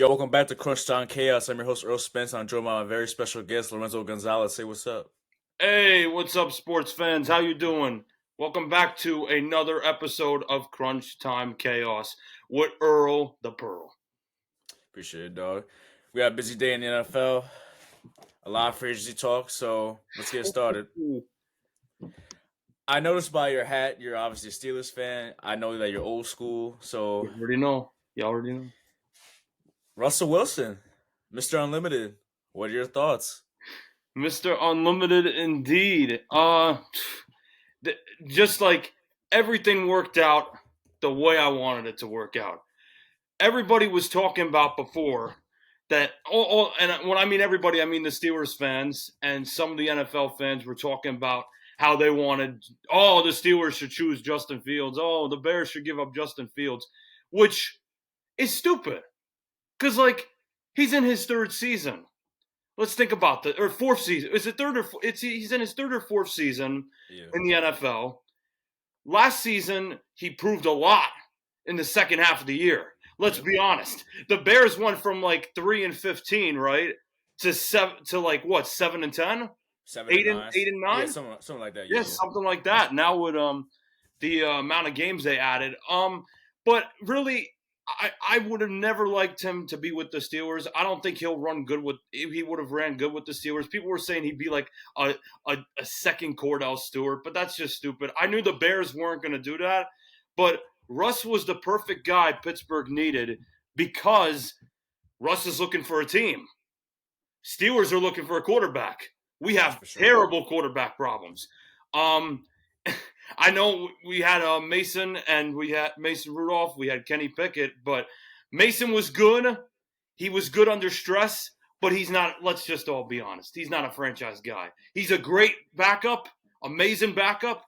Yo, welcome back to CrunchTime Chaos. I'm your host Earl Spence. I'm joined by my very special guest Lorenzo Gonzalez. Say what's up. Hey, what's up, sports fans? How you doing? Welcome back to another episode of Crunch Time Chaos with Earl the Pearl. Appreciate it, dog. We got a busy day in the NFL. A lot of free agency talk, so let's get started. I noticed by your hat, you're obviously a Steelers fan. I know that you're old school, so You already know. You already know. Russell Wilson, Mr. Unlimited. What are your thoughts? Mr. Unlimited indeed. Just like everything worked out the way I wanted it to work out. Everybody was talking about before that and when I mean everybody, I mean the Steelers fans and some of the NFL fans were talking about how they wanted, the Steelers should choose Justin Fields. Oh, the Bears should give up Justin Fields, which is stupid. Because, he's in his third season. Let's think about or fourth season. Is it third or he's in his third or fourth season in the NFL. Last season, he proved a lot in the second half of the year. Let's be honest. The Bears went from 3-15, right, to 7-10, 8-9, Yeah, something like that. Yeah, something like that. Now with the amount of games they added, but really, I would have never liked him to be with the Steelers. I don't think he'll run good with. He would have ran good with the Steelers. People were saying he'd be like a second Cordell Stewart, but that's just stupid. I knew the Bears weren't going to do that, but Russ was the perfect guy Pittsburgh needed because Russ is looking for a team. Steelers are looking for a quarterback. We have terrible quarterback problems. I know we had Mason and we had Mason Rudolph. We had Kenny Pickett, but Mason was good. He was good under stress, but he's not. Let's just all be honest. He's not a franchise guy. He's a great backup, amazing backup,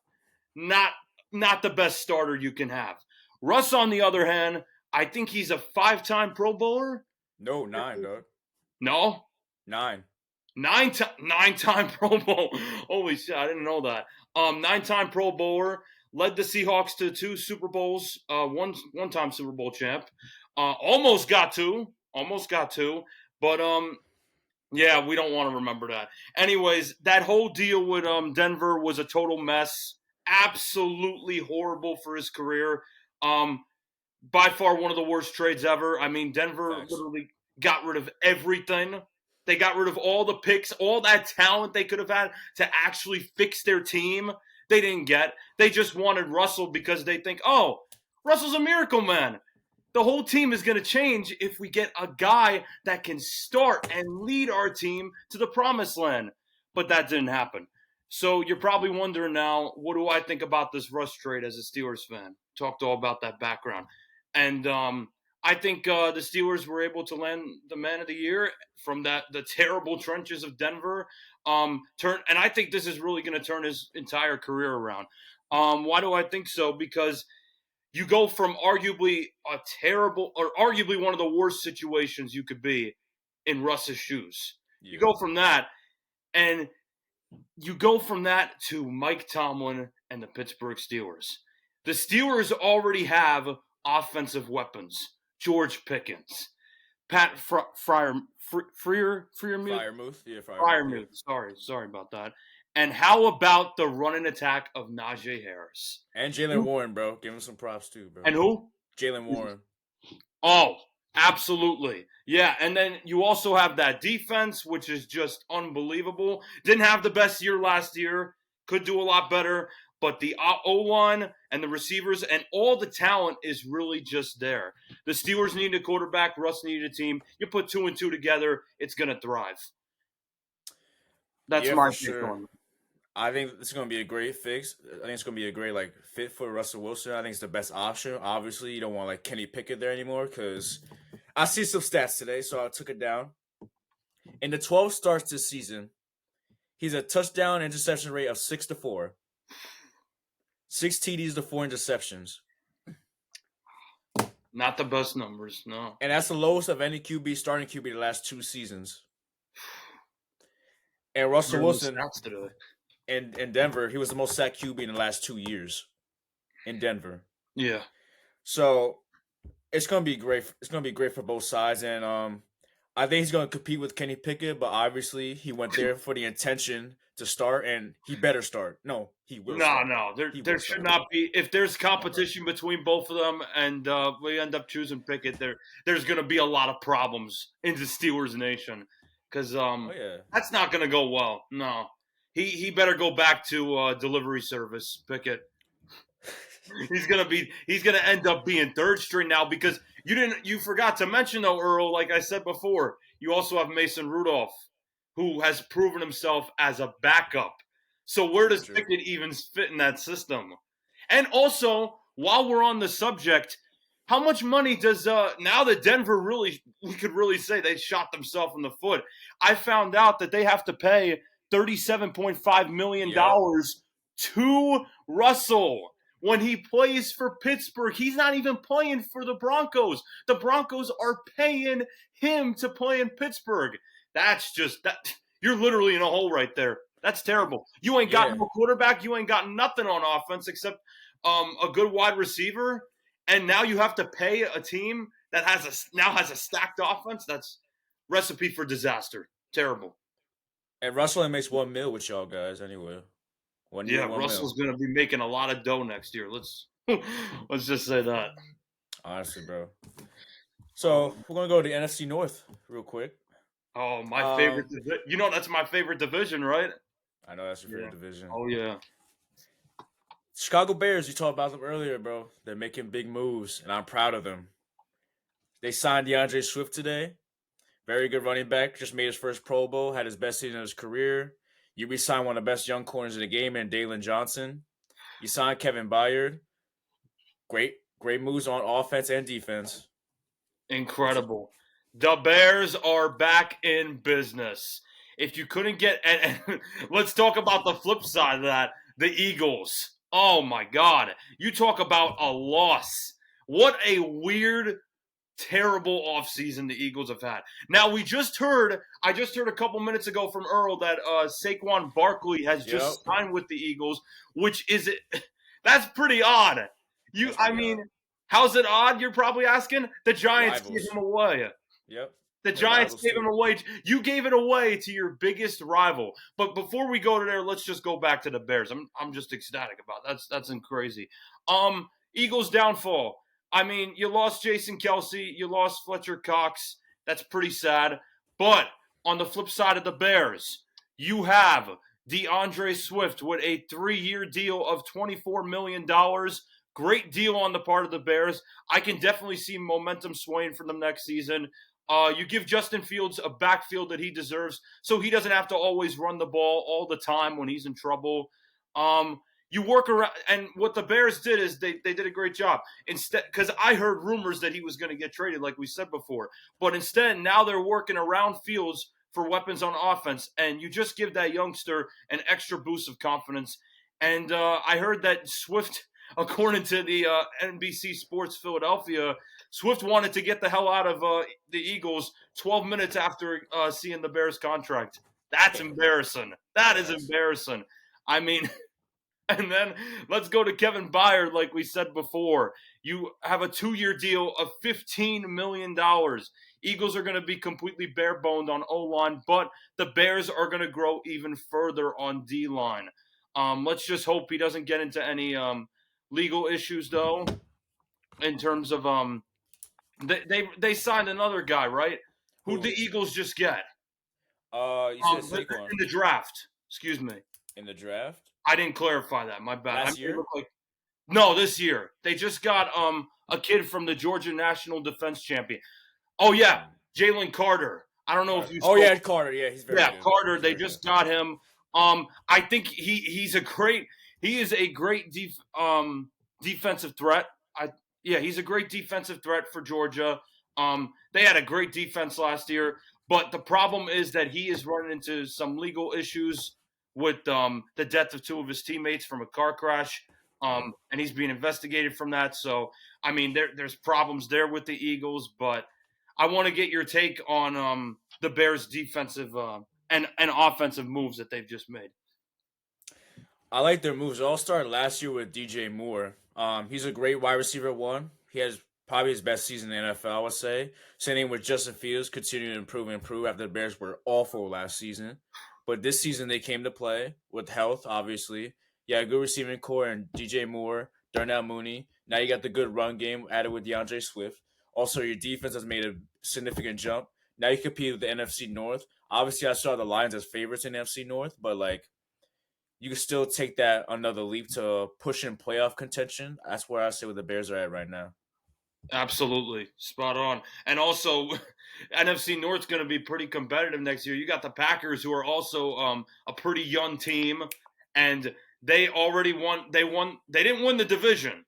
not the best starter you can have. Russ, on the other hand, I think he's a 5-time Pro Bowler. No, 9, dog. No? 9. 9-time Pro Bowl. Holy shit, I didn't know that. 9-time Pro Bowler, led the Seahawks to 2 Super Bowls, one-time Super Bowl champ. Almost got 2, but yeah, we don't want to remember that. Anyways, that whole deal with Denver was a total mess. Absolutely horrible for his career. By far one of the worst trades ever. I mean, Denver literally got rid of everything. They got rid of all the picks, all that talent they could have had to actually fix their team. They didn't get. They just wanted Russell because they think, oh, Russell's a miracle man. The whole team is going to change if we get a guy that can start and lead our team to the promised land. But that didn't happen. So you're probably wondering now, what do I think about this Russ trade as a Steelers fan? Talked all about that background. And I think the Steelers were able to land the man of the year from the terrible trenches of Denver. And I think this is really going to turn his entire career around. Why do I think so? Because you go from arguably a terrible or arguably one of the worst situations you could be in Russ's shoes. Yeah. You go from that to Mike Tomlin and the Pittsburgh Steelers. The Steelers already have offensive weapons. George Pickens, Pat Freiermuth. Yeah, Freiermuth. Sorry about that. And how about the running attack of Najee Harris? And Jaylen Warren, bro. Give him some props too, bro. And who? Jaylen Warren. Oh, absolutely. Yeah, and then you also have that defense, which is just unbelievable. Didn't have the best year last year. Could do a lot better. But the O-line and the receivers and all the talent is really just there. The Steelers need a quarterback. Russ needed a team. You put 2 and 2 together, it's going to thrive. That's my take on it. I think it's going to be a great fix. I think it's going to be a great fit for Russell Wilson. I think it's the best option. Obviously, you don't want Kenny Pickett there anymore because I see some stats today, so I took it down. In the 12 starts this season, he's a touchdown interception rate of 6-4. 6 TDs to 4 interceptions. Not the best numbers, no. And that's the lowest of any starting QB the last 2 seasons. And Russell Wilson in Denver, he was the most sacked QB in the last 2 years in Denver. Yeah. So It's gonna be great. It's gonna be great for both sides, and I think he's gonna compete with Kenny Pickett. But obviously, he went there for the intention to start, and he better start. No, he will No, start. no, He there will should start. not be. If there's Come on, bro. competition between both of them, and we end up choosing Pickett, there's going to be a lot of problems in the Steelers nation because Oh yeah, that's not going to go well. No, he better go back to delivery service. Pickett. He's gonna end up being third string now because you forgot to mention though, Earl, like I said before, you also have Mason Rudolph, who has proven himself as a backup. So where true, does true. Pickett even fit in that system? And also, while we're on the subject, how much money does now that Denver really we could really say they shot themselves in the foot? I found out that they have to pay $37.5 million Yep. to Russell when he plays for Pittsburgh. He's not even playing for the Broncos. The Broncos are paying him to play in Pittsburgh. That's just that you're literally in a hole right there. That's terrible. You ain't got Yeah. no quarterback. You ain't got nothing on offense except a good wide receiver. And now you have to pay a team that now has a stacked offense. That's recipe for disaster. Terrible. And Russell only makes 1 mil with y'all guys anyway. 1 year, Yeah, 1 mil. Russell's going to be making a lot of dough next year. Let's just say that. Honestly, bro. So Um, we're gonna go to the NFC North real quick. oh, my favorite. Um, You know that's my favorite division, right? I know that's your Yeah. favorite division. Oh yeah. Chicago Bears. You talked about them earlier, bro. They're making big moves, and I'm proud of them. They signed DeAndre Swift today. Very good running back. Just made his first Pro Bowl. Had his best season of his career. You re-signed one of the best young corners in the game, and Dalen Johnson. You signed Kevin Byard. Great moves on offense and defense. Incredible. The Bears are back in business. If you couldn't get, and let's talk about the flip side of that, the Eagles. Oh my God. You talk about a loss. What a weird, terrible offseason the Eagles have had. Now, I just heard a couple minutes ago from Earl that Saquon Barkley has Yep, just signed with the Eagles, which is, that's pretty odd. that's I pretty mean, odd. how's it odd? You're probably asking. The Giants gave Rivals. him away. Yep, The they're Giants rivals gave him too. away. You gave it away to your biggest rival. But before we go to there, let's just go back to the Bears. I'm just ecstatic about that. That's crazy. Eagles downfall. I mean, you lost Jason Kelsey, you lost Fletcher Cox. That's pretty sad. But on the flip side of the Bears, you have DeAndre Swift with a 3-year deal of $24 million. Great deal on the part of the Bears. I can definitely see momentum swaying for them next season. You give Justin Fields a backfield that he deserves, so he doesn't have to always run the ball all the time when he's in trouble. You work around, and what the Bears did is they did a great job. Instead, because I heard rumors that he was going to get traded, like we said before, but instead now they're working around Fields for weapons on offense, and you just give that youngster an extra boost of confidence. And I heard that Swift, according to the NBC Sports Philadelphia, Swift wanted to get the hell out of the Eagles 12 minutes after seeing the Bears contract. That's embarrassing. That is Yes. embarrassing. I mean, and then let's go to Kevin Byard, like we said before. You have a 2-year deal of $15 million. Eagles are going to be completely bare boned on O line, but the Bears are going to grow even further on D line. Let's just hope he doesn't get into any legal issues, though, in terms of they signed another guy, right? Who the Who? Eagles just get? You said Saquon In the draft. Excuse me. in the draft I didn't clarify that. My bad. I last made it year. look like no, this year. They just got a kid from the Georgia National Defense Champion. Oh yeah, Hmm. Jalen Carter. I don't know if Carter. you Oh spoke. yeah, Carter. Yeah, he's very Yeah, good. Carter. He's They very good. just got him. I think he is a great defensive threat. He's a great defensive threat for Georgia. They had a great defense last year, but the problem is that he is running into some legal issues with the death of two of his teammates from a car crash. Yep. And he's being investigated from that. So, I mean, there's problems there with the Eagles, but I want to get your take on the Bears' defensive and offensive moves that they've just made. I like their moves. It all started last year with DJ Moore. He's a great wide receiver one. He has probably his best season in the NFL, I would say. Same thing with Justin Fields, continuing to improve and improve after the Bears were awful last season. But this season they came to play with health, obviously. Yeah, good receiving core and DJ Moore, Darnell Mooney. Now you got the good run game added with DeAndre Swift. Also, your defense has made a significant jump. Now you compete with the NFC North. Obviously, I saw the Lions as favorites in the NFC North, but like you can still take that another leap to push in playoff contention. That's where I say where the Bears are at right now. Absolutely. Spot on. And also, NFC North's going to be pretty competitive next year. You got the Packers, who are also a pretty young team, and they already won. They didn't win the division.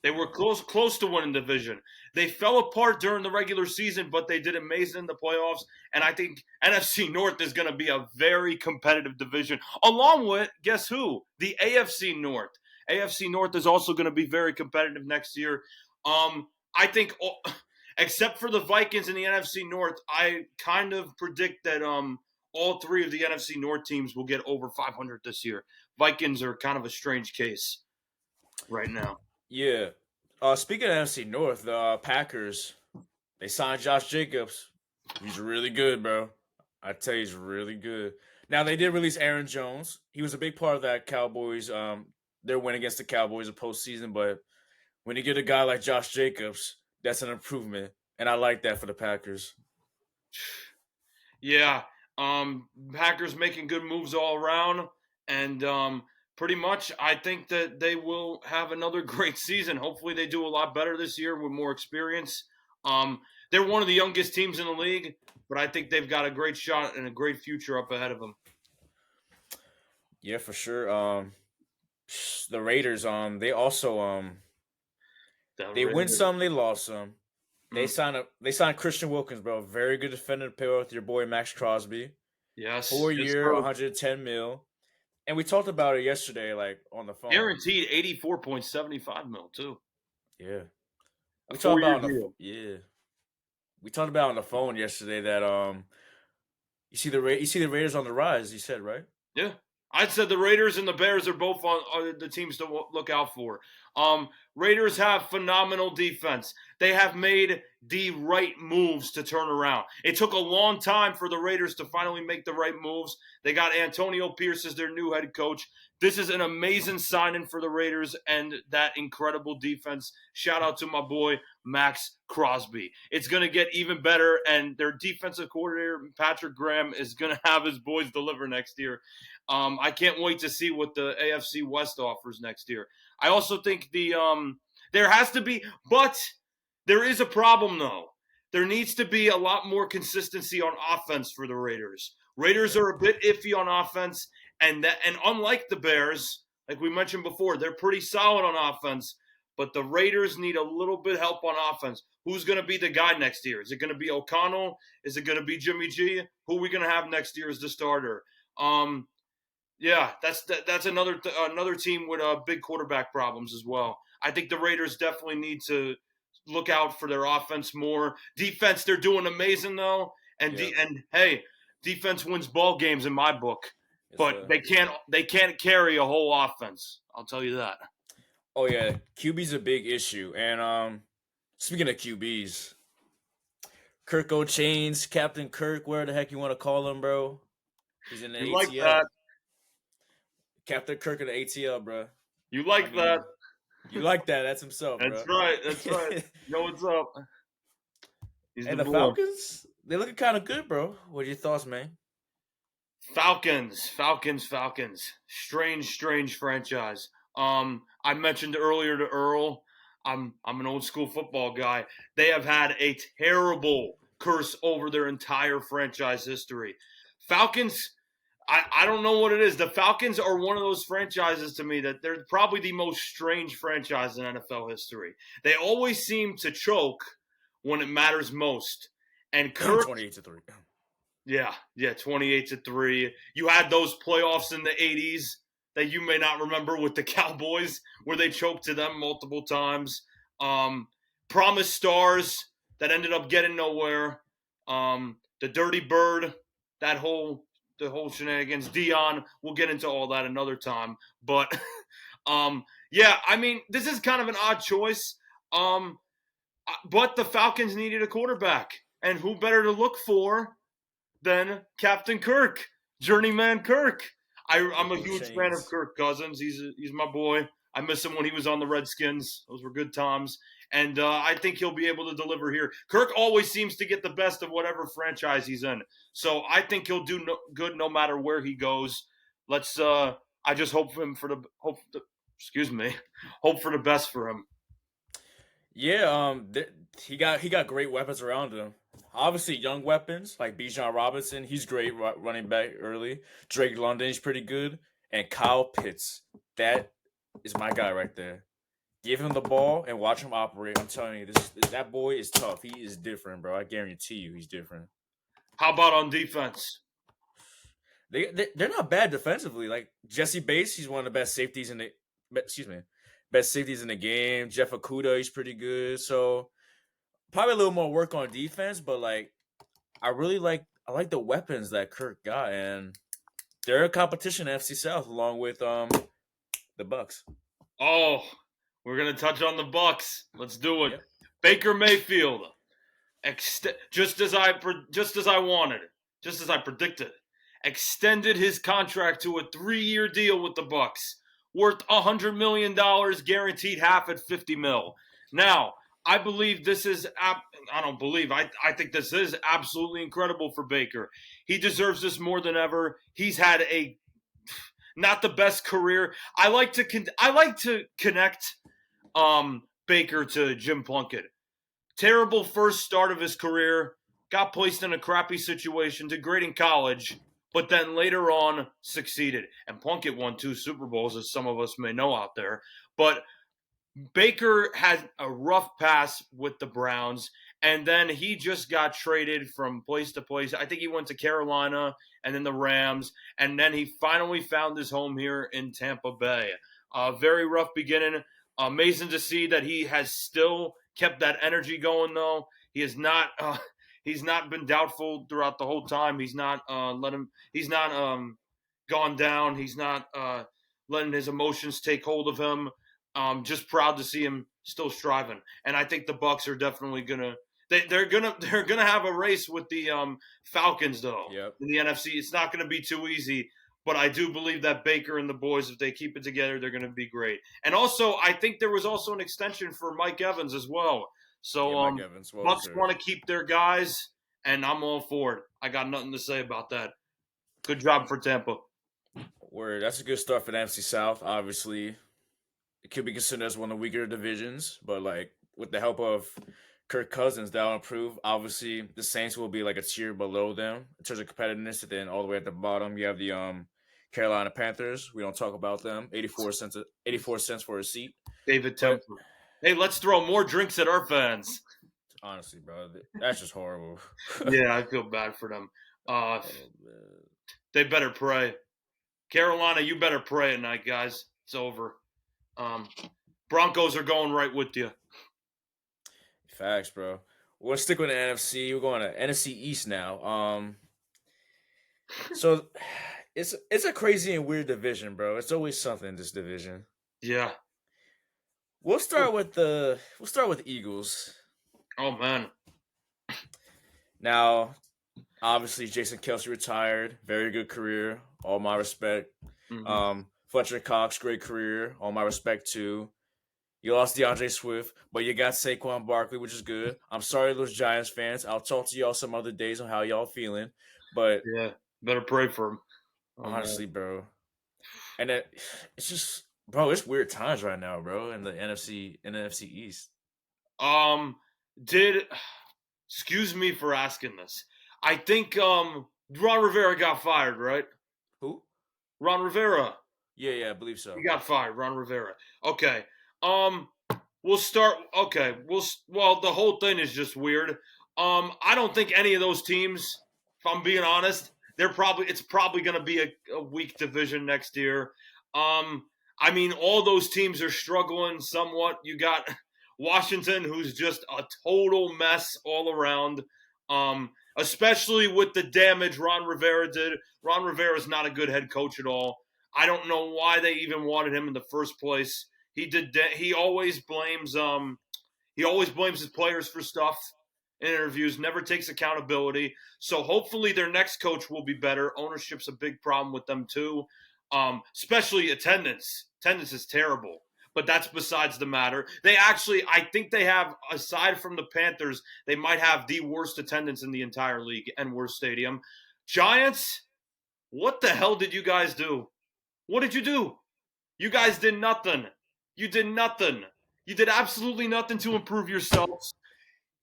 They were close to winning the division. They fell apart during the regular season, but they did amazing in the playoffs. And I think NFC North is going to be a very competitive division, along with, guess who? The AFC North. AFC North is also going to be very competitive next year. I think, except for the Vikings in the NFC North, I kind of predict that all three of the NFC North teams will get over 500 this year. Vikings are kind of a strange case right now. Yeah. Speaking of NFC North, the Packers, they signed Josh Jacobs. He's really good, bro. I tell you, he's really good. Now they did release Aaron Jones. He was a big part of that Cowboys. Their win against the Cowboys in postseason. But when you get a guy like Josh Jacobs, that's an improvement, and I like that for the Packers. Yeah, Packers making good moves all around, and pretty much I think that they will have another great season. Hopefully, they do a lot better this year with more experience. They're one of the youngest teams in the league, but I think they've got a great shot and a great future up ahead of them. Yeah, for sure. The Raiders, they also they win some, they lost some. They signed Christian Wilkins, bro. Very good defender to pair with your boy Max Crosby. Yes, 4 year, 110 mil. And we talked about it yesterday, like on the phone. Guaranteed 84.75 mil too. Yeah. A We talked 4-year about deal. We talked about on the phone yesterday that you see the Raiders on the rise, you said, right? Yeah. I said the Raiders and the Bears are both on the teams to look out for. Raiders have phenomenal defense. They have made the right moves to turn around. It took a long time for the Raiders to finally make the right moves. They got Antonio Pierce as their new head coach. This is an amazing signing for the Raiders and that incredible defense. Shout out to my boy, Max Crosby. It's going to get even better, and their defensive coordinator, Patrick Graham, is going to have his boys deliver next year. I can't wait to see what the AFC West offers next year. I also think there has to be, but there is a problem though. There needs to be a lot more consistency on offense for the Raiders. Raiders are a bit iffy on offense, and unlike the Bears, like we mentioned before, they're pretty solid on offense. But the Raiders need a little bit help on offense. Who's going to be the guy next year? Is it going to be O'Connell? Is it going to be Jimmy G? Who are we going to have next year as the starter? Yeah, that's another team with big quarterback problems as well. I think the Raiders definitely need to look out for their offense more. Defense, they're doing amazing though, and hey, defense wins ball games in my book, but they can't carry a whole offense. I'll tell you that. Oh yeah, QB's a big issue, and speaking of QBs, Kirk O'Chains, Captain Kirk, where the heck you want to call him, bro? He's in the You ATL. like that? Captain Kirk in the ATL, bro. You like that? You like that? That's himself, That's bro. right. That's right. You know what's up? He's and the the boy. Falcons, they looking kind of good, bro. What are your thoughts, man? Falcons. Strange franchise. I mentioned earlier to Earl, I'm an old school football guy. They have had a terrible curse over their entire franchise history. Falcons, I don't know what it is. The Falcons are one of those franchises to me that they're probably the most strange franchise in NFL history. They always seem to choke when it matters most. And Kirk 28-3. Yeah, 28-3. You had those playoffs in the 80s that you may not remember with the Cowboys where they choked to them multiple times. Promised stars that ended up getting nowhere. The Dirty Bird, the whole shenanigans. Dion, we'll get into all that another time. But yeah, I mean, this is kind of an odd choice. But the Falcons needed a quarterback, and who better to look for than Captain Kirk, Journeyman Kirk? I'm a Gold huge fan of chains. Kirk Cousins. He's my boy. I miss him when he was on the Redskins. Those were good times. And I think he'll be able to deliver here. Kirk always seems to get the best of whatever franchise he's in. So I think he'll do good no matter where he goes. Let's. I just hope for him for the hope. Excuse me. Hope for the best for him. Yeah, he got great weapons around him. Obviously, young weapons like Bijan Robinson, he's great running back early. Drake London is pretty good, and Kyle Pitts, that is my guy right there. Give him the ball and watch him operate. I'm telling you, that boy is tough. He is different, bro. I guarantee you, he's different. How about on defense? They're not bad defensively. Like Jesse Bates, he's one of the best safeties in the excuse me, best safeties in the game. Jeff Okuda, he's pretty good. So probably a little more work on defense, but like I like the weapons that Kirk got, and they're a competition in FC South along with the Bucks. Oh, we're gonna touch on the Bucks. Let's do it. Yep. Baker Mayfield, just as I wanted, just as I predicted, extended his contract to a 3-year deal with the Bucks, worth $100 million, guaranteed half at $50 million. Now, I believe this is. I don't believe. I think this is absolutely incredible for Baker. He deserves this more than ever. He's had a not the best career. I like to connect Baker to Jim Plunkett. Terrible first start of his career. Got placed in a crappy situation. Did great in college, but then later on succeeded. And Plunkett won 2 Super Bowls, as some of us may know out there. But Baker had a rough pass with the Browns, and then he just got traded from place to place. I think he went to Carolina and then the Rams, and then he finally found his home here in Tampa Bay. Very rough beginning. Amazing to see that he has still kept that energy going, though. He has not. He's not been doubtful throughout the whole time. He's not He's not gone down. He's not letting his emotions take hold of him. Just proud to see him still striving, and I think the Bucks are definitely gonna they're gonna have a race with the Falcons though. Yep. In the NFC. It's not gonna be too easy, but I do believe that Baker and the boys, if they keep it together, they're gonna be great. And also, I think there was also an extension for Mike Evans as well. So Mike Evans, Bucks want to keep their guys, and I'm all for it. I got nothing to say about that. Good job for Tampa. Word, that's a good start for the NFC South. Obviously, it could be considered as one of the weaker divisions, but like with the help of Kirk Cousins, that'll improve. Obviously, the Saints will be like a tier below them in terms of competitiveness. And then all the way at the bottom, you have the Carolina Panthers. We don't talk about them. 84 cents for a seat. David Tepper. Hey, let's throw more drinks at our fans. Honestly, bro, that's just horrible. Yeah, I feel bad for them. They better pray. Carolina, you better pray at night, guys. It's over. Broncos are going right with you. Facts, bro. We'll stick with the NFC. We're going to NFC East now. So it's a crazy and weird division, bro. It's always something in this division. Yeah. We'll start with Eagles. Oh man. Now, obviously Jason Kelsey retired. Very good career. All my respect. Mm-hmm. Fletcher Cox, great career. All my respect too. You lost DeAndre Swift, but you got Saquon Barkley, which is good. I'm sorry, those Giants fans. I'll talk to y'all some other days on how y'all feeling. But yeah, better pray for him. Honestly, bro. And it's just, bro, it's weird times right now, bro, in the NFC East. Excuse me for asking this. I think Ron Rivera got fired, right? Who? Ron Rivera. Yeah, I believe so. He got fired, Ron Rivera. Okay. We'll start. Okay. Well, the whole thing is just weird. I don't think any of those teams, if I'm being honest, it's probably going to be a weak division next year. I mean, all those teams are struggling somewhat. You got Washington, who's just a total mess all around. Especially with the damage Ron Rivera did. Ron Rivera is not a good head coach at all. I don't know why they even wanted him in the first place. He always blames He always blames his players for stuff in interviews, never takes accountability. So hopefully their next coach will be better. Ownership's a big problem with them too, especially attendance. Attendance is terrible. But that's besides the matter. They actually, I think they have, aside from the Panthers, they might have the worst attendance in the entire league and worst stadium. Giants, what the hell did you guys do? What did you do? You guys did nothing. You did nothing. You did absolutely nothing to improve yourselves.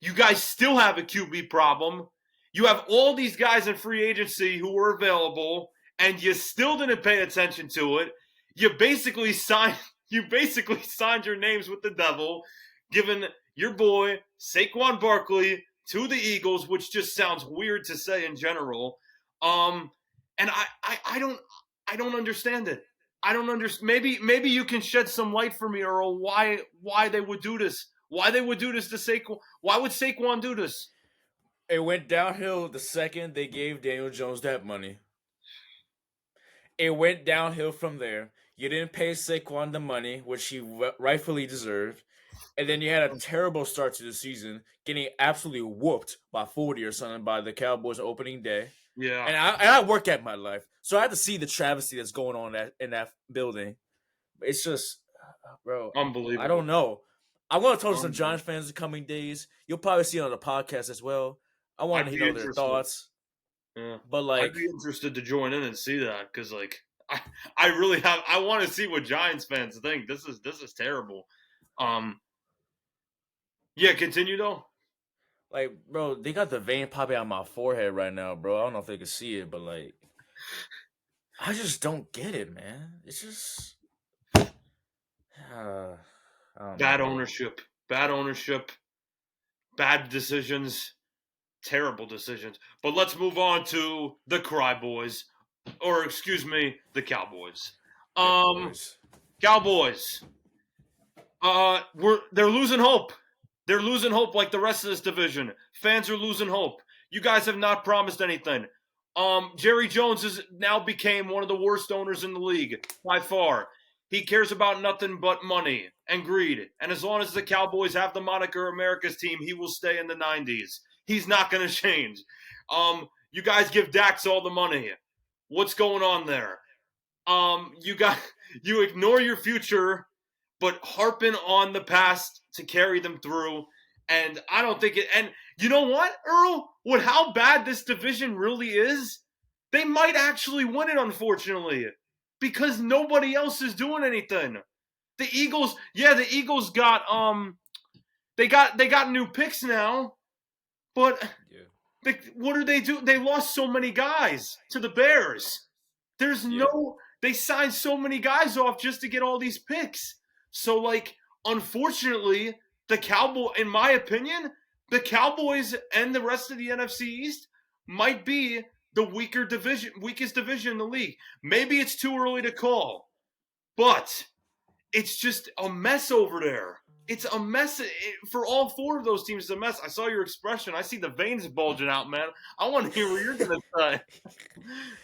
You guys still have a QB problem. You have all these guys in free agency who were available, and you still didn't pay attention to it. You basically signed your names with the devil, giving your boy Saquon Barkley to the Eagles, which just sounds weird to say in general. And I don't understand it. I don't understand. Maybe you can shed some light for me, Earl, why they would do this. Why they would do this to Saquon? Why would Saquon do this? It went downhill the second they gave Daniel Jones that money. It went downhill from there. You didn't pay Saquon the money, which he rightfully deserved. And then you had a terrible start to the season, getting absolutely whooped by 40 or something by the Cowboys opening day. Yeah. And I work at my life, so I had to see the travesty that's going on in that building. It's just, bro, Unbelievable. I don't know. I want to talk to some Giants fans in the coming days. You'll probably see it on the podcast as well. I want to know their thoughts. Yeah. But like, I'd be interested to join in and see that because like I really have. I want to see what Giants fans think. This is terrible. Yeah, continue though. Like, bro, they got the vein popping out my forehead right now, bro. I don't know if they can see it, but like, I just don't get it, man. It's just bad ownership, bad decisions, terrible decisions. But let's move on to the Cry Boys, or excuse me, the Cowboys. Cowboys. They're losing hope. They're losing hope like the rest of this division. Fans are losing hope. You guys have not promised anything. Jerry Jones has now became one of the worst owners in the league by far. He cares about nothing but money and greed. And as long as the Cowboys have the moniker America's team, he will stay in the 90s. He's not going to change. You guys give Dax all the money. What's going on there? You ignore your future, but harping on the past to carry them through. And I don't think it. And you know what, Earl? With how bad this division really is, they might actually win it, unfortunately, because nobody else is doing anything. The Eagles got they got new picks now, but what do they do? They lost so many guys to the Bears. They signed so many guys off just to get all these picks. So, like, unfortunately, in my opinion, the Cowboys and the rest of the NFC East might be the weakest division in the league. Maybe it's too early to call, but it's just a mess over there. It's a mess for all four of those teams. It's a mess. I saw your expression. I see the veins bulging out, man. I want to hear what you're going to say.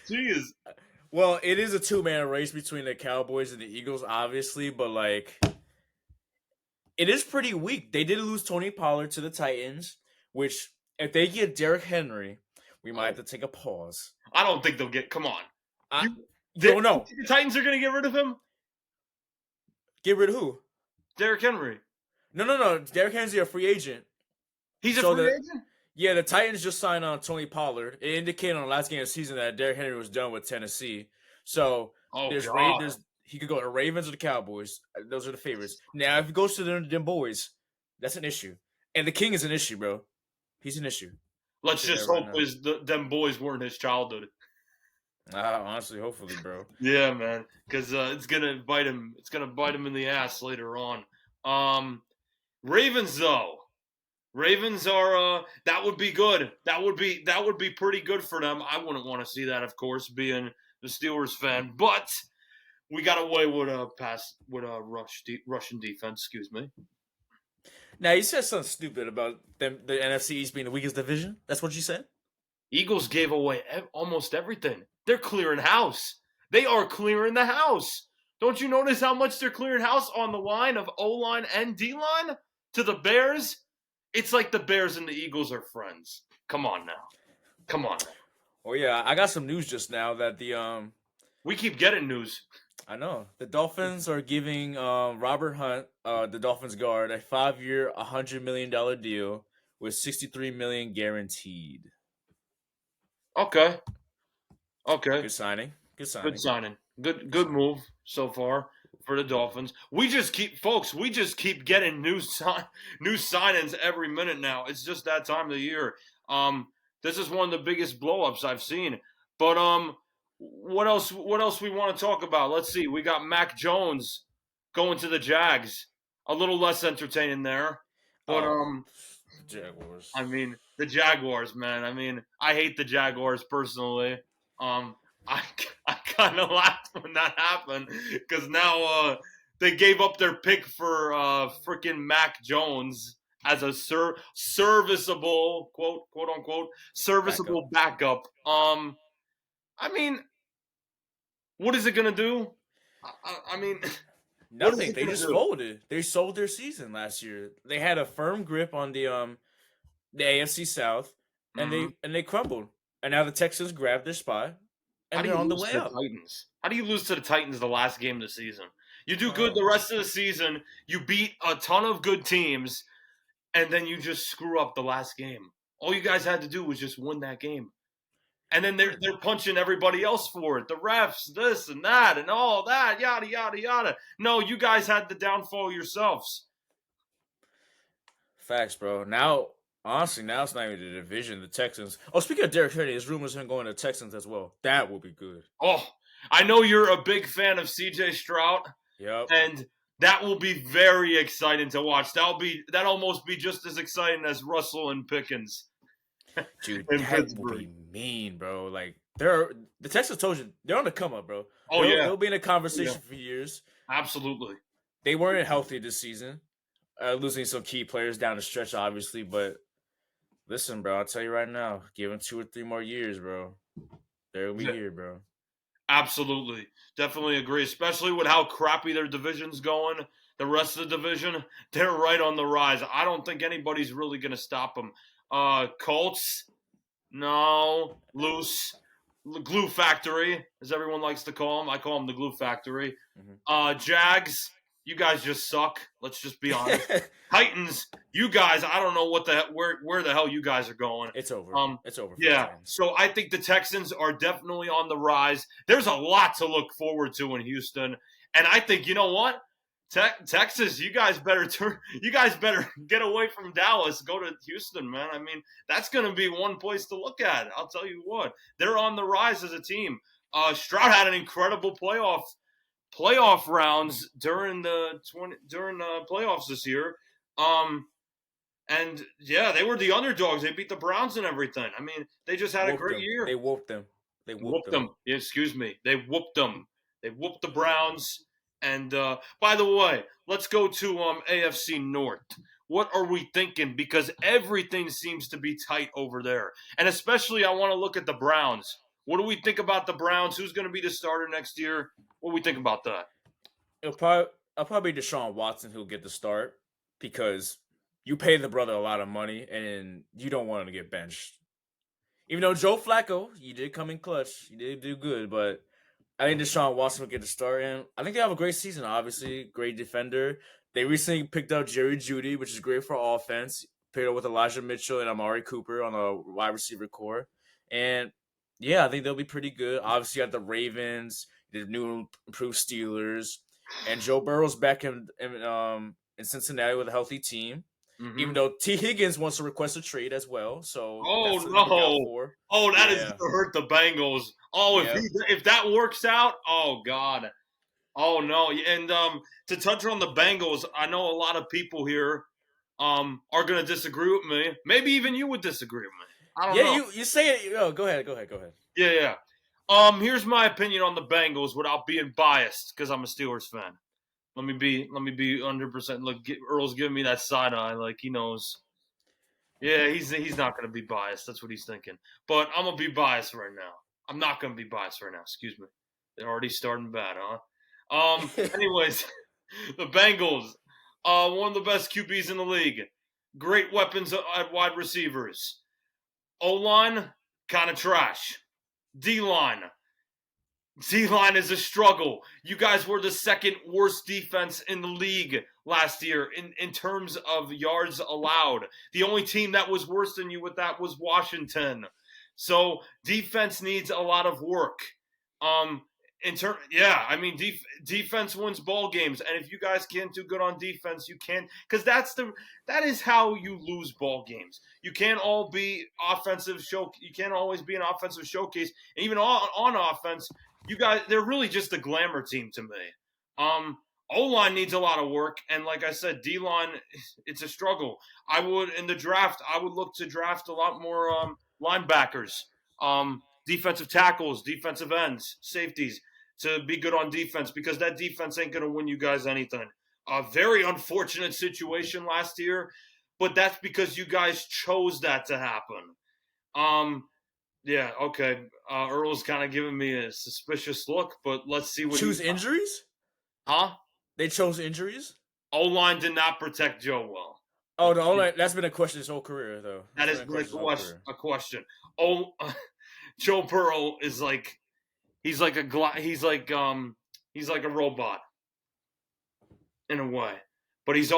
Jeez. Well, it is a two-man race between the Cowboys and the Eagles, obviously, but like, it is pretty weak. They did lose Tony Pollard to the Titans, which if they get Derrick Henry, we might have to take a pause. I don't think they'll get. Come on, you don't know. The Titans are going to get rid of him. Get rid of who? Derrick Henry. No. Derrick Henry's a free agent. He's a free agent? Yeah, the Titans just signed on Tony Pollard. It indicated on the last game of the season that Derrick Henry was done with Tennessee. So he could go to the Ravens or the Cowboys. Those are the favorites. Now, if he goes to them boys, that's an issue. And the King is an issue, bro. He's an issue. Let's just hope them boys weren't his childhood. Honestly, hopefully, bro. Yeah, man, because it's gonna bite him. It's gonna bite him in the ass later on. Ravens though. Ravens are that would be good. That would be pretty good for them. I wouldn't want to see that, of course, being the Steelers fan, but we got away with a Russian defense. Excuse me. Now you said something stupid about the NFC East being the weakest division. That's what you said. Eagles gave away almost everything. They're clearing house. They are clearing the house. Don't you notice how much they're clearing house on the line of O-line and D-line? to the Bears, it's like the Bears and the Eagles are friends. Come on now. Come on now. Oh yeah, I got some news just now that We keep getting news. I know the Dolphins are giving Robert Hunt, the Dolphins guard, a 5-year, $100 million deal with 63 million guaranteed. Okay. Okay. Good signing. Good Good signing. signing. Good Good good signing. move so far for the Dolphins. We just keep getting new signings every minute now. It's just that time of the year. This is one of the biggest blowups I've seen. But what else we want to talk about? Let's see. We got Mac Jones going to the Jags. A little less entertaining there. But Oh, the Jaguars. I mean, the Jaguars, man. I mean, I hate the Jaguars personally. Um, I, I kind of laughed when that happened because now they gave up their pick for freaking Mac Jones as a serviceable quote unquote Backup. serviceable backup. I mean, what is it gonna do? I mean, what is Nothing. it They gonna just do? folded. They sold their season last year. They had a firm grip on the AFC South, and Mhm. they crumbled. And now the Texans grabbed their spot, How and do they're you on the lose way to the up. Titans? How do you lose to the Titans the last game of the season? You do good Oh, the rest of the season. You beat a ton of good teams, and then you just screw up the last game. All you guys had to do was just win that game. And then they're punching everybody else for it. The refs, this and that, and all that, yada yada yada. No, you guys had the downfall yourselves. facts, bro. Now, honestly, now it's not even the division. The Texans. Oh, speaking of Derrick Henry, there's rumors of him going to the Texans as well. That will be good. Oh, I know you're a big fan of CJ Stroud, Yep, and that will be very exciting to watch. That almost be just as exciting as Russell and Pickens dude, in that will Pittsburgh. be mean, bro. Like the Texans told you they're on the come up, bro. Oh They'll yeah, they'll be in a yeah, conversation for years. absolutely. They weren't healthy this season, losing some key players down the stretch, obviously. But listen, bro, I'll tell you right now, give them 2 or 3 more years, bro. They'll be Yeah, here, bro. absolutely, definitely agree. Especially with how crappy their division's going. The rest of the division, they're right on the rise. I don't think anybody's really going to stop them. Colts, no, loose. Glue Factory, as everyone likes to call them. I call them the Glue Factory. Hmm. Jags, you guys just suck. Let's just be honest. Titans, you guys, I don't know where the hell you guys are going. It's over. Um, It's over for the yeah. Titans. So I think the Texans are definitely on the rise. There's a lot to look forward to in Houston, and I think you know what. Texas, you guys better get away from Dallas, go to Houston, man. I mean, that's going to be one place to look at. I'll tell you what, they're on the rise as a team. Stroud had an incredible playoff rounds during the playoffs this year. Um, and yeah, they were the underdogs. They beat the Browns and everything. I mean, they just had a Whooped great them. They year. whooped them. They whooped Whooped them. them. Excuse me. They whooped them. They whooped the Browns. And by the way, let's go to AFC North. What are we thinking? Because everything seems to be tight over there, and especially I want to look at the Browns. What do we think about the Browns? Who's going to be the starter next year? What do we think about that? I'll probably Deshaun Watson who'll get the start because you pay the brother a lot of money and you don't want him to get benched. Even though Joe Flacco, you did come in clutch, you did do good, but I think Deshaun Watson will get the start, and I think they have a great season. Obviously, great defender. They recently picked up Jerry Judy, which is great for offense. Paired up with Elijah Mitchell and Amari Cooper on a wide receiver core, and yeah, I think they'll be pretty good. Obviously, you got the Ravens, the new improved Steelers, and Joe Burrow's back in Cincinnati with a healthy team. Even Mm-hmm. though T Higgins wants to request a trade as well, so Oh that's something to look out no! for. Oh, that is Yeah, gonna hurt the Bengals. Oh, yeah. if that works out, oh god. Oh no! And to touch on the Bengals, I know a lot of people here are going to disagree with me. Maybe even you would disagree with me. I don't Yeah, know. you say it. Oh, go ahead. Yeah, yeah. Here's my opinion on the Bengals without being biased because I'm a Steelers fan. Let me be 100%. Look, Earl's giving me that side eye, like he knows. Yeah, he's not going to be biased. That's what he's thinking. But I'm gonna be biased right now. I'm not going to be biased right now. Excuse me. They're already starting bad, huh? Anyways, the Bengals. One of the best QBs in the league. Great weapons at wide receivers. O-line, kind of trash. D-line. D-line is a struggle. You guys were the second worst defense in the league last year in terms of yards allowed. The only team that was worse than you with that was Washington. So defense needs a lot of work. Defense wins ball games, and if you guys can't do good on defense, you can't, because that is how you lose ball games. You can't all be offensive show. You can't always be an offensive showcase, and even on offense, you guys, they're really just a glamour team to me. O-line needs a lot of work, and like I said, D-line, it's a struggle. In the draft, I would look to draft a lot more linebackers, defensive tackles, defensive ends, safeties, to be good on defense, because that defense ain't going to win you guys anything. A very unfortunate situation last year, but that's because you guys chose that to happen. Yeah, okay. Earl's kind of giving me a suspicious look, but let's see what Choose injuries? Huh? They chose injuries? O-line did not protect Joe well. Oh, the O-line, that's been a question his whole career, though. That is a question. Joe Burrow is like, he's like a robot in a way, but he's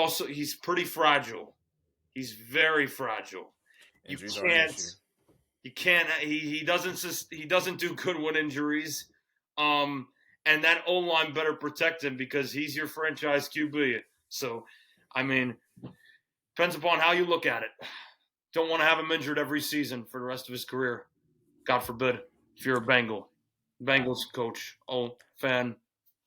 pretty fragile. He's very fragile. Injuries He doesn't do good with injuries. And that O-line better protect him, because he's your franchise QB. So, I mean, depends upon how you look at it. Don't want to have him injured every season for the rest of his career. God forbid, if you're a Bengals coach, fan,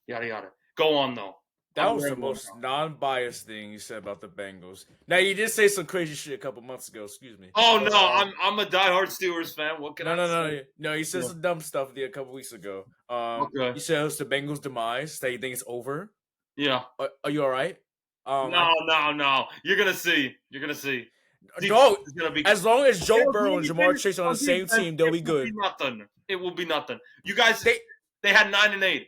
yada, yada. Go on, though. That was the most non-biased thing you said about the Bengals. Now, you did say some crazy shit a couple months ago. Excuse me. Oh, no, I'm a diehard Steelers fan. What can I say? No, you said some dumb stuff a couple weeks ago. Okay. You said it was the Bengals' demise, that you think it's over. Yeah. Are you all right? No. You're going to see. No, as long as Joe Burrow and Jamar Chase are on the same team, they'll be good. It will be nothing. You guys, they had 9-8.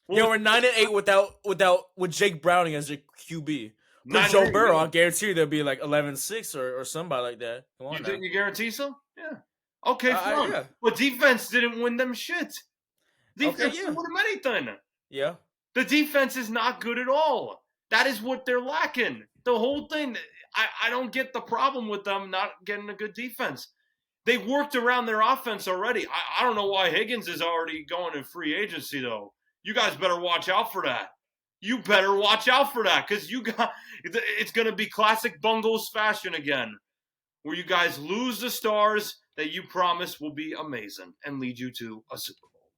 They were 9-8 with Jake Browning as your QB. With Joe Burrow, I guarantee you they'll be like 11-6 or somebody like that. Come on, you guarantee so? Yeah. Okay, fine. Yeah. But defense didn't win them shit. Defense didn't win them anything. Yeah. The defense is not good at all. That is what they're lacking. The whole thing. I don't get the problem with them not getting a good defense. They worked around their offense already. I don't know why Higgins is already going in free agency, though. You guys better watch out for that. You better watch out for that, because it's going to be classic Bungles fashion again, where you guys lose the stars that you promise will be amazing and lead you to a Super Bowl.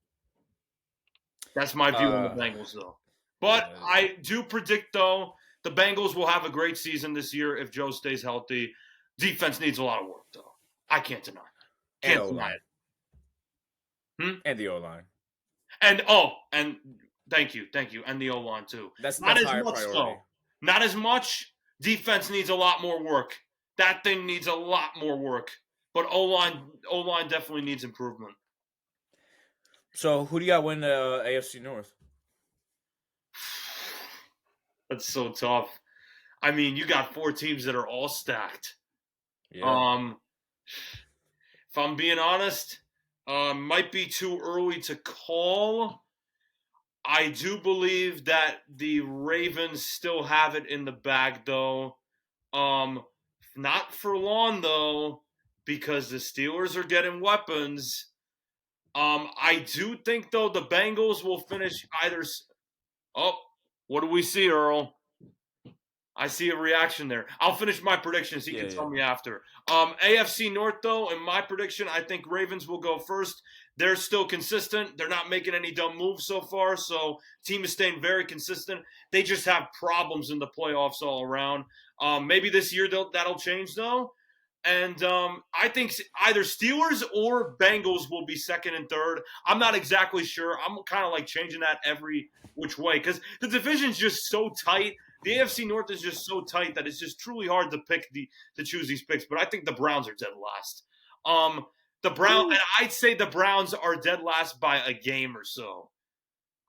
That's my view on the Bengals, though. But I do predict, though, the Bengals will have a great season this year if Joe stays healthy. Defense needs a lot of work, though. I can't deny it. Can't deny it. And the O-line. And thank you, and the O-line too. That's not as much priority. Though. Not as much. Defense needs a lot more work. That thing needs a lot more work. But O-line definitely needs improvement. So who do you got win the AFC North? That's so tough. I mean, you got 4 teams that are all stacked. Yeah. If I'm being honest, might be too early to call. I do believe that the Ravens still have it in the bag, though. Not for long, though, because the Steelers are getting weapons. I do think, though, the Bengals will finish either. Oh, what do we see, Earl? I see a reaction there. I'll finish my predictions. He can tell me after. AFC North, though, in my prediction, I think Ravens will go first. They're still consistent. They're not making any dumb moves so far, so team is staying very consistent. They just have problems in the playoffs all around. Maybe this year that'll change, though. And I think either Steelers or Bengals will be second and third. I'm not exactly sure. I'm kind of like changing that every which way because the division's just so tight. The AFC North is just so tight that it's just truly hard to choose these picks. But I think the Browns are dead last. And I'd say the Browns are dead last by a game or so,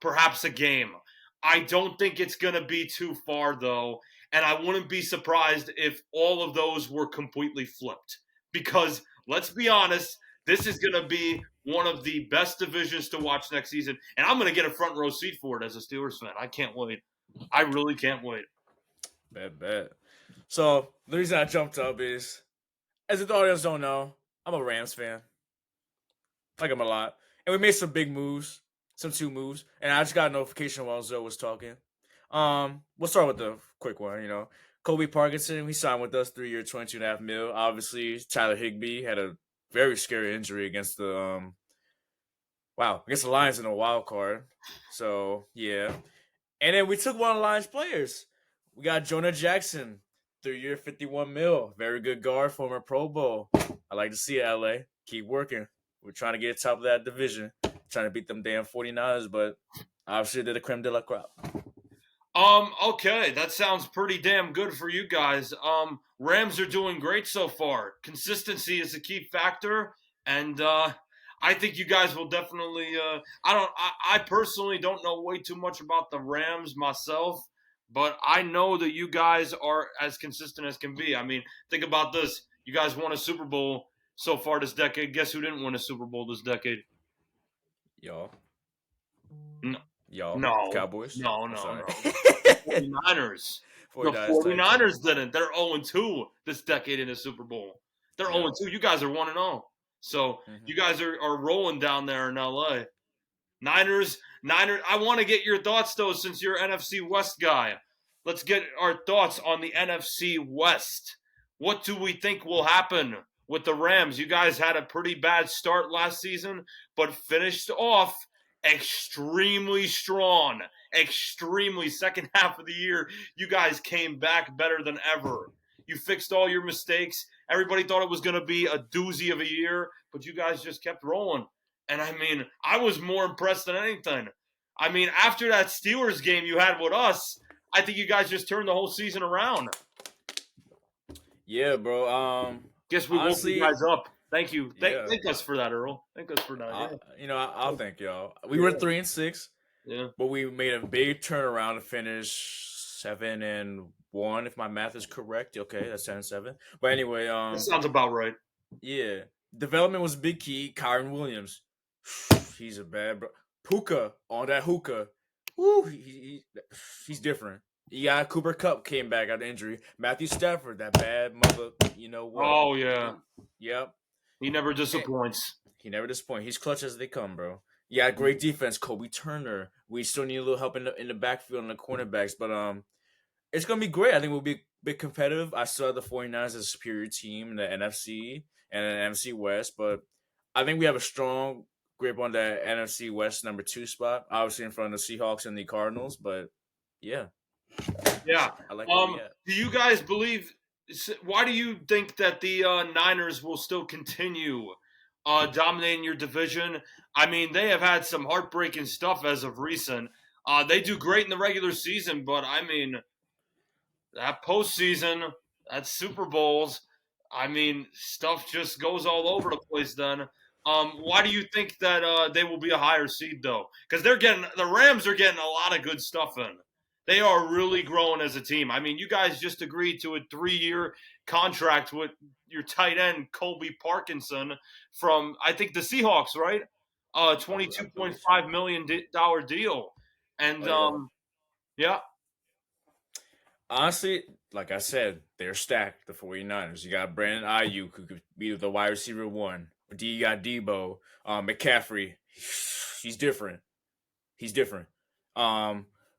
perhaps a game. I don't think it's going to be too far though. and I wouldn't be surprised if all of those were completely flipped. Because let's be honest, this is going to be one of the best divisions to watch next season, and I'm going to get a front row seat for it as a Steelers fan. I can't wait. I really can't wait. Bet. So the reason I jumped up is, as if the audience don't know, I'm a Rams fan. Like him a lot, and we made some big moves, some two moves, and I just got a notification while Zoe was talking. We'll start with the quick one. Kobe Parkinson, he signed with us 3 year, 22.5 mil. Obviously, Tyler Higbee had a very scary injury against the against the Lions in a wild card. So yeah, and then we took one of the Lions players. We got Jonah Jackson, 3 year, 51 mil. Very good guard, former Pro Bowl. I like to see it, LA. Keep working. We're trying to get top of that division, trying to beat them damn 49ers, but obviously they're the creme de la crop. Okay, that sounds pretty damn good for you guys. Rams are doing great so far. Consistency is a key factor, and I think you guys will definitely. I personally don't know way too much about the Rams myself, but I know that you guys are as consistent as can be. I mean, think about this: you guys won a Super Bowl so far this decade. Guess who didn't win a Super Bowl this decade? Y'all. No, Y'all. no, Cowboys. no, I'm no, sorry. no. The 49ers. The 49ers. 49ers didn't. They're 0-2 this decade in the Super Bowl. They're Yeah. 0-2. You guys are 1-0. So you guys are rolling down there in LA. Niners. I want to get your thoughts though, since you're NFC West guy. Let's get our thoughts on the NFC West. What do we think will happen with the Rams? You guys had a pretty bad start last season, but finished off extremely strong. Extremely. Second half of the year, you guys came back better than ever. You fixed all your mistakes. Everybody thought it was going to be a doozy of a year, but you guys just kept rolling. And I mean, I was more impressed than anything. I mean, after that Steelers game you had with us, I think you guys just turned the whole season around. Yeah, bro. Guess we woke you guys up. Thank you. Yeah. Thank us for that, Earl. Thank us for that. I'll thank y'all. We were 3-6. Yeah. But we made a big turnaround to finish 7-1, if my math is correct. Okay, that's 10-7. But anyway, that sounds about right. Yeah, development was big key. Kyron Williams, he's a bad bro. Puka on that hookah. Woo, he's different. You got Cooper Kupp came back out of injury. Matthew Stafford, that bad mother. You know what? Oh yeah. Yep. He never disappoints. He never disappoints. He's clutch as they come, bro. Yeah, great defense. Kobe Turner. We still need a little help in the backfield and the cornerbacks, but it's gonna be great. I think we'll be a bit competitive. I still have the 49ers as a superior team in the NFC and the NFC West, but I think we have a strong grip on the NFC West number 2 spot, obviously in front of the Seahawks and the Cardinals. But yeah, I like where we at. Do you guys believe? Why do you think that the Niners will still continue dominating your division? I mean, they have had some heartbreaking stuff as of recent. They do great in the regular season, but I mean, that postseason, that Super Bowls, I mean, stuff just goes all over the place then. Why do you think that they will be a higher seed though? Because the Rams are getting a lot of good stuff in. They are really growing as a team. I mean, you guys just agreed to a 3-year contract with your tight end Colby Parkinson from I think the Seahawks, right? $22.5 million deal, and yeah. Honestly, like I said, they're stacked, the 49ers. You got Brandon Ayuk, who could be the wide receiver 1. You got Debo. McCaffrey, he's different.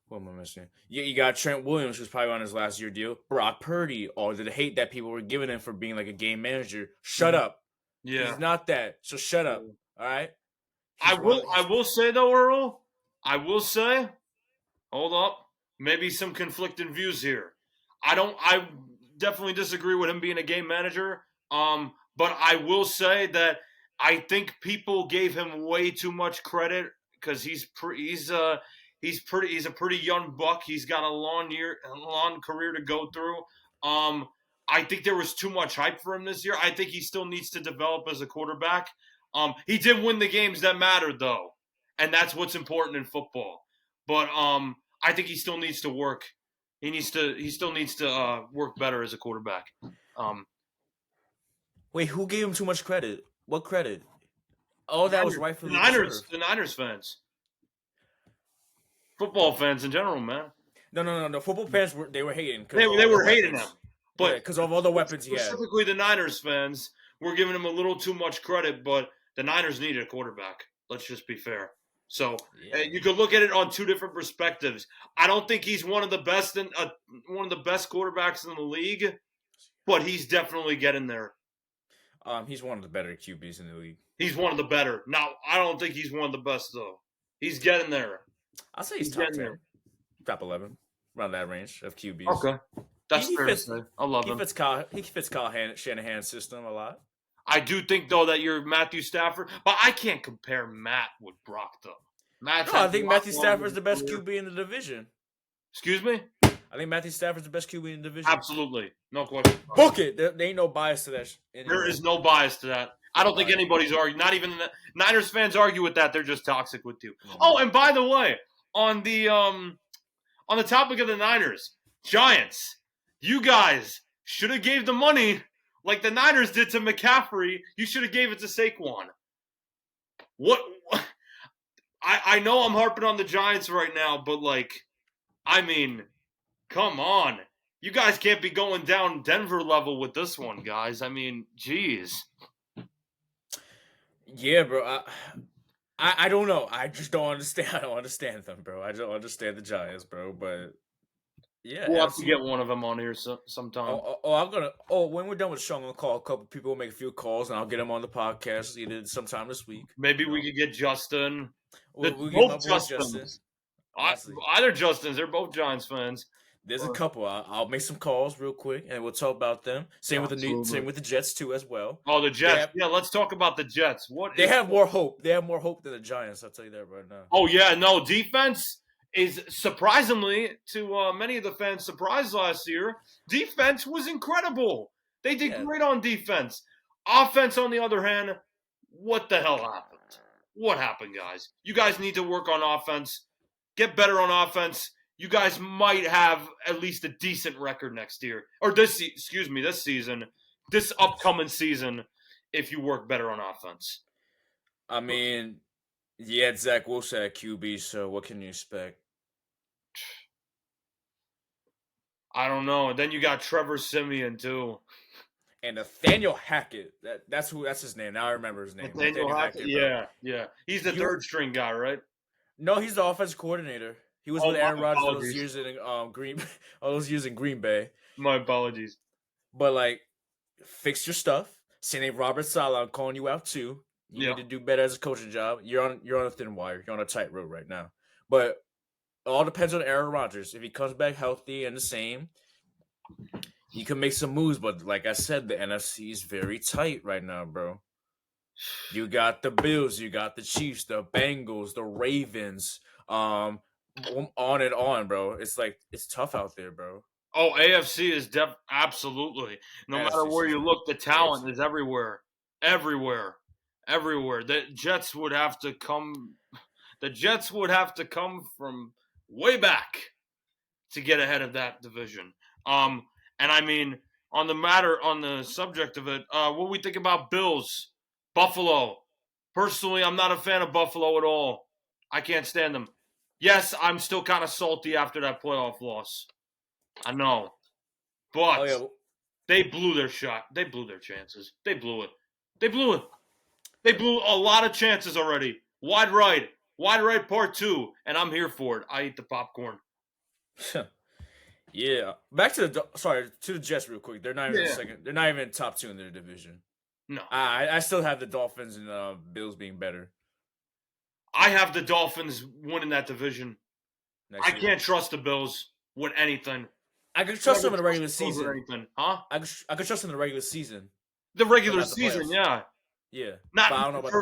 What am I missing? You got Trent Williams, who's probably on his last year deal. Brock Purdy, all the hate that people were giving him for being like a game manager. Shut up. Yeah. He's not that. So shut up. All right? I will say though, Earl, hold up, maybe some conflicting views here. I definitely disagree with him being a game manager. But I will say that I think people gave him way too much credit because he's a pretty young buck. He's got a long career to go through. I think there was too much hype for him this year. I think he still needs to develop as a quarterback. He did win the games that mattered though, and that's what's important in football. But I think he still needs to work He still needs to work better as a quarterback. Wait, who gave him too much credit? What credit? All that was rightfully deserved. The Niners fans, football fans in general, man. No. Football fans were hating because They of all the were hating him, weapons. Yeah, but because of all the weapons he had. specifically the Niners fans were giving him a little too much credit. But the Niners needed a quarterback. Let's just be fair. So you could look at it on two different perspectives. I don't think he's one of the best quarterbacks in the league, but he's definitely getting there. He's one of the better QBs in the league. He's one of the better. Now, I don't think he's one of the best though. He's getting there. I'll say he's top 10, there. Top 11, around that range of QBs. Okay, that's fair to say. I love him. He fits Kyle Shanahan's system a lot. I do think though that you're Matthew Stafford, but I can't compare Matt with Brock though. I think Matthew Stafford's the best QB in the division. Excuse me? I think Matthew Stafford's the best QB in the division. Absolutely, no question. Book it. There ain't no bias to that. There is no bias to that. I don't think anybody's arguing. Not even the Niners fans argue with that. They're just toxic with you. Oh, and by the way, on the topic of the Niners, Giants, you guys should have gave the money like the Niners did to McCaffrey. You should have gave it to Saquon. What? I know I'm harping on the Giants right now, but I mean, come on. You guys can't be going down Denver level with this one, guys. I mean, geez. Yeah, bro. I don't know. I just don't understand. I don't understand them, bro. I don't understand the Giants, bro. But yeah, we'll have to get one of them on here sometime. When we're done with the show, I'm gonna call a couple people, make a few calls, and I'll get them on the podcast either sometime this week. Maybe we could get Justin. Both Justins. Either Justins. They're both Giants fans. There's a couple. I'll make some calls real quick, and we'll talk about them. Same with the Jets too, as well. Oh, the Jets. Let's talk about the Jets. They have more hope. They have more hope than the Giants. I'll tell you that right now. Oh yeah, no defense is surprisingly to many of the fans' surprise last year. Defense was incredible. They did great on defense. Offense, on the other hand, what the hell happened? What happened, guys? You guys need to work on offense. Get better on offense. You guys might have at least a decent record next year. Or this season. This upcoming season, if you work better on offense. I mean, you had Zach Wilson at QB, so what can you expect? I don't know. And then you got Trevor Siemian, too. And Nathaniel Hackett. That's his name. Now I remember his name. Nathaniel Hackett, yeah. He's the third string guy, right? No, he's the offensive coordinator. He was with Aaron Rodgers all those years in Green Bay. My apologies. But fix your stuff. St. Robert Saleh, I'm calling you out too. You need to do better as a coaching job. You're on a thin wire. You're on a tightrope right now. But it all depends on Aaron Rodgers. If he comes back healthy and the same, he can make some moves. But like I said, the NFC is very tight right now, bro. You got the Bills, you got the Chiefs, the Bengals, the Ravens, on and on, bro. It's tough out there, bro. Oh, AFC is absolutely. No matter where you look, the talent is everywhere. Everywhere. The Jets would have to come from way back to get ahead of that division. And I mean, on the subject of it, what we think about Bills, Buffalo. Personally, I'm not a fan of Buffalo at all. I can't stand them. Yes, I'm still kind of salty after that playoff loss. I know. But they blew their shot. They blew their chances. They blew it. They blew a lot of chances already. Wide right part 2, and I'm here for it. I eat the popcorn. Yeah. Back to the Jets real quick. They're not even second. They're not even top 2 in their division. No. I still have the Dolphins and Bills being better. I have the Dolphins winning that division. I can't trust the Bills with anything. I can trust them in the regular season. Huh? I can trust them in the regular season. The regular season, yeah. Yeah. Not but I don't know about the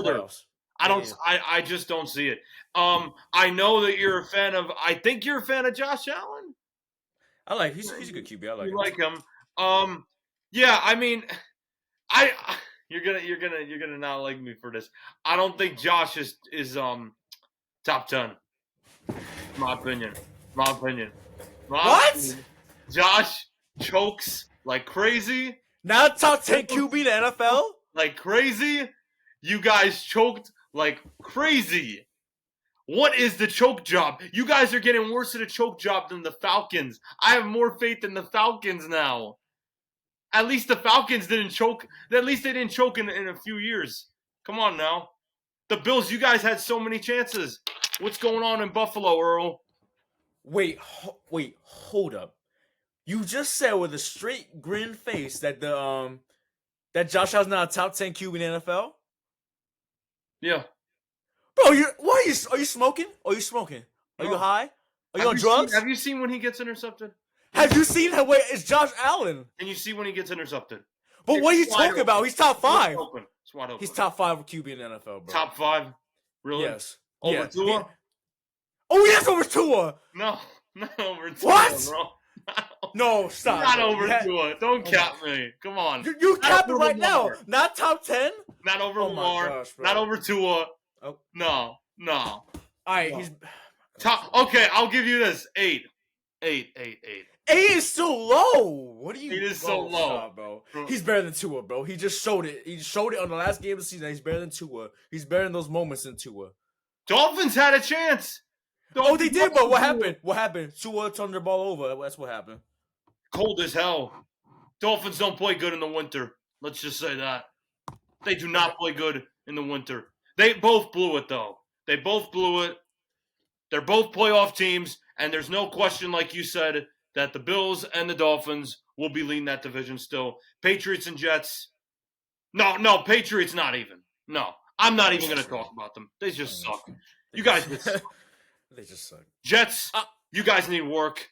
playoffs. I just don't see it. I know that you're a fan of. I think you're a fan of Josh Allen. I like. He's a good QB. I like. You like him. Yeah. I mean, you're gonna not like me for this. I don't think Josh is top 10. My opinion. What? Josh chokes like crazy. Now top 10 QB in the NFL? Like crazy. You guys choked like crazy. What is the choke job? You guys are getting worse at a choke job than the Falcons. I have more faith in the Falcons now. At least the Falcons didn't choke. At least they didn't choke in a few years. Come on now. The Bills, you guys had so many chances. What's going on in Buffalo, Earl? Wait, hold up. You just said with a straight grin face that that Josh Allen's not a top 10 QB in the NFL? Yeah. Bro, are you smoking? Are you smoking? Are you high? Are you on drugs? Have you seen when he gets intercepted? Have you seen how it's Josh Allen? And you see when he gets intercepted. But what are you talking about? He's top 5. It's wide open. He's top 5 QB in the NFL, bro. Top 5? Really? Yes. Over Tua? Oh, yes, over Tua. No, not over Tua. What? Bro. No, stop. Not over Tua. Don't cap me. Come on. You cap it right now. Not top 10? Not over Lamar. Gosh, not over Tua. Oh. No. All right, he's top. Okay, I'll give you this. 8. 8. 8 is so low. What are you? 8 is so low, stop, bro. He's better than Tua, bro. He just showed it. He showed it on the last game of the season. He's better than Tua. He's better in those moments than Tua. Dolphins had a chance. Oh, they did, but what happened? What happened? Tua turned the ball over. That's what happened. Cold as hell. Dolphins don't play good in the winter. Let's just say that. They do not play good in the winter. They both blew it, though. They both blew it. They're both playoff teams, and there's no question, like you said, that the Bills and the Dolphins will be leading that division still. Patriots and Jets. No, Patriots not even. No, I'm not even going to talk about them. They just suck. You guys just suck. They just suck. Jets, you guys need work.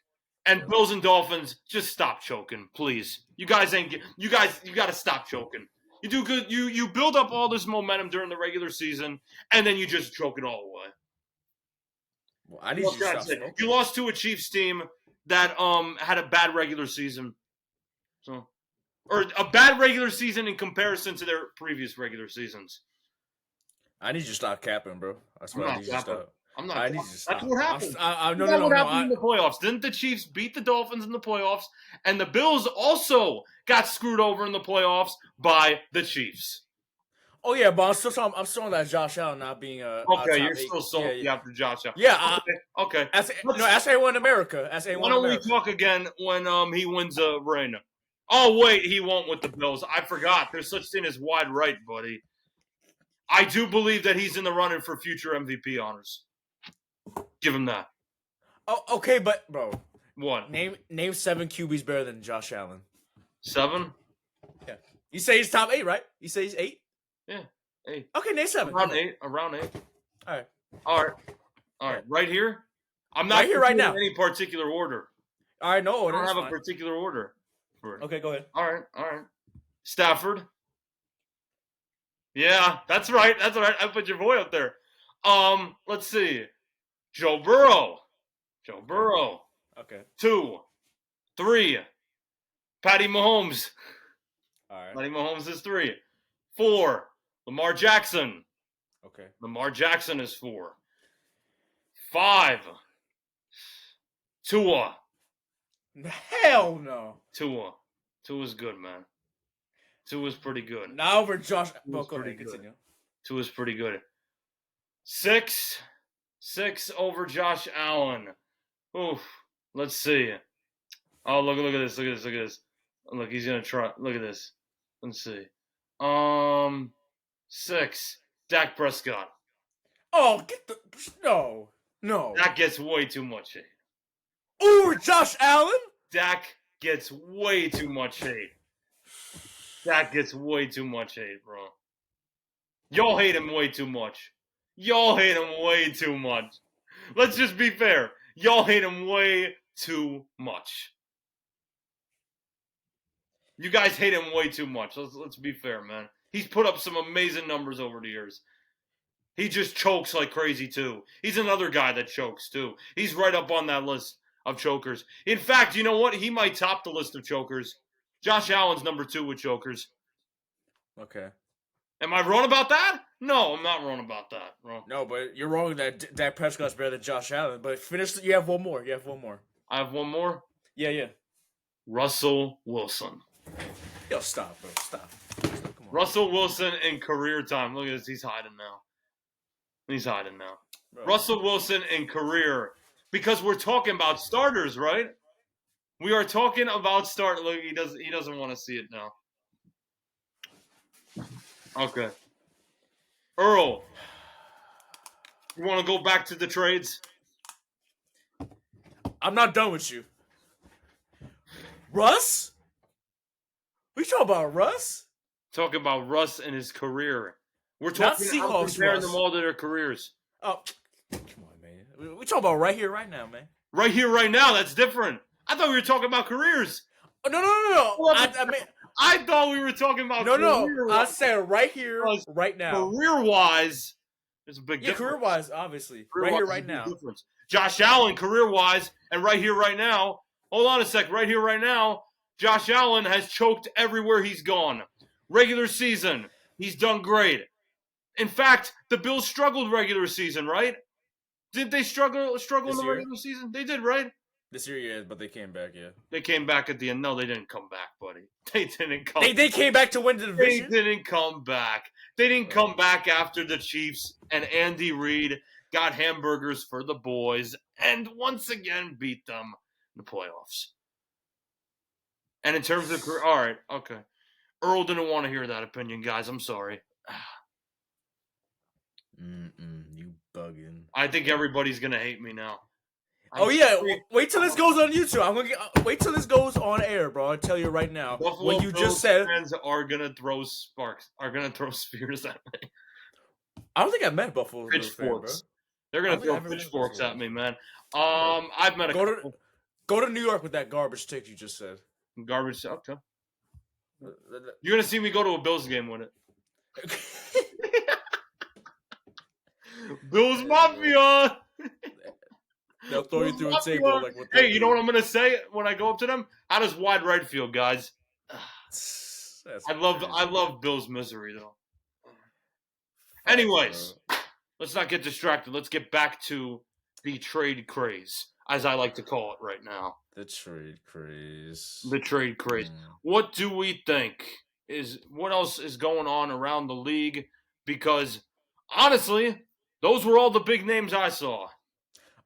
And Bills and Dolphins, just stop choking, please. You guys, you got to stop choking. You do good. You build up all this momentum during the regular season, and then you just choke it all away. Well, I need you to stop. You lost to a Chiefs team that had a bad regular season, or a bad regular season in comparison to their previous regular seasons. I need you to stop capping, bro. That's what I need you to stop. I'm not. I need you to stop. That's what happened. No. What happened in the playoffs? Didn't the Chiefs beat the Dolphins in the playoffs? And the Bills also got screwed over in the playoffs by the Chiefs. Oh yeah, but I'm still on that Josh Allen not being a okay. You're still salty after Josh Allen. Yeah. Okay. Ask anyone in America. Why don't we talk again when he wins a ring? Oh wait, he won't with the Bills. I forgot. There's such thing as wide right, buddy. I do believe that he's in the running for future MVP honors. Give him that. Oh, okay, but bro, what? Name 7 QBs better than Josh Allen. 7? Yeah. You say he's top 8, right? You say he's 8? Yeah, 8. Okay, name 7. Around 8. Around 8. All right. Right here. I'm not right here right now. In any particular order. All right, no order. I don't have a particular order for it. Okay, go ahead. All right. Stafford. Yeah, that's right. I put your boy up there. Let's see. Joe Burrow. Okay. 2, 3. Patty Mahomes. All right. Patty Mahomes is 3. 4. Lamar Jackson. Okay. Lamar Jackson is 4. 5. Tua. Hell no. Tua's good, man. Tua's pretty good. Now over Josh. Well, go ahead, continue. Tua's pretty good. 6 over Josh Allen. Oof. Let's see. Oh, look at this. Look, he's gonna try. Look at this. Let's see. 6. Dak Prescott. Oh, no. Dak gets way too much hate. Over Josh Allen? Dak gets way too much hate. Dak gets way too much hate, bro. Y'all hate him way too much. Let's just be fair. Y'all hate him way too much. You guys hate him way too much. Let's be fair, man. He's put up some amazing numbers over the years. He just chokes like crazy, too. He's another guy that chokes, too. He's right up on that list of chokers. In fact, you know what? He might top the list of chokers. Josh Allen's number 2 with chokers. Okay. Am I wrong about that? No, I'm not wrong about that, bro. No, but you're wrong that Dak Prescott's better than Josh Allen. But finish. You have one more. I have one more. Yeah. Russell Wilson. Yo, stop, bro. Stop. Come on. Russell Wilson in career time. Look at this. He's hiding now. Bro. Russell Wilson in career. Because we're talking about starters, right? We are talking about start. Look, he doesn't want to see it now. Okay. Earl, you want to go back to the trades? I'm not done with you. Russ? We talking about Russ? Talking about Russ and his career. We're Not talking Seahawks comparing Russ. them all to their careers. Oh, come on, man. We talking about right here, right now, man. Right here, right now. That's different. I thought we were talking about careers. Oh, no. I thought we were talking about No. I said right here, right now. Career-wise, there's a big difference. Career-wise, obviously. Right here, right now. Difference. Josh Allen, career-wise, and right here, right now. Hold on a sec. Right here, right now, Josh Allen has choked everywhere he's gone. Regular season, he's done great. In fact, the Bills struggled regular season, right? Didn't they struggle in the regular season? They did, right? This year, yeah, but they came back, yeah. They came back at the end. No, they didn't come back, buddy. They didn't come. They came back to win the division. They didn't come back. They didn't come back after the Chiefs and Andy Reid got hamburgers for the boys and once again beat them in the playoffs. And in terms of career, all right, okay. Earl didn't want to hear that opinion, guys. I'm sorry. You bugging. I think everybody's gonna hate me now. Wait till this goes on YouTube. I'm gonna wait till this goes on air, bro. I'll tell you right now. Buffalo when you Bills just said fans are gonna throw spears at me. I don't think I met Buffalo pitchforks. They're gonna throw pitchforks at me, man. I've met go to New York with that garbage take you just said. Garbage. Okay. You're gonna see me go to a Bills game with it. Bills Mafia. They'll throw you through a table like what. Hey, you know what I'm gonna say when I go up to them? How does wide right feel, guys? I love Bill's misery though. Anyways, let's not get distracted. Let's get back to the trade craze, as I like to call it right now. The trade craze. What do we think what else is going on around the league? Because honestly, those were all the big names I saw.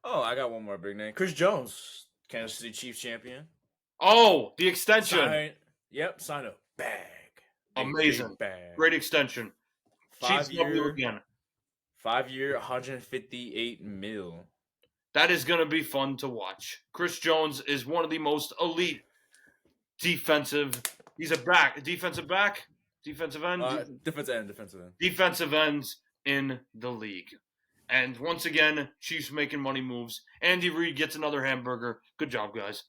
Oh, I got one more big name. Chris Jones, Kansas City Chiefs champion. Oh, the extension. Sign a bag. Amazing. Bag. Great extension. Chiefs W again. 5 year, $158 million. That is going to be fun to watch. Chris Jones is one of the most elite defensive. He's a back. Defensive back? Defensive end? Defensive end. Defensive ends in the league. And once again, Chiefs making money moves. Andy Reid gets another hamburger. Good job, guys.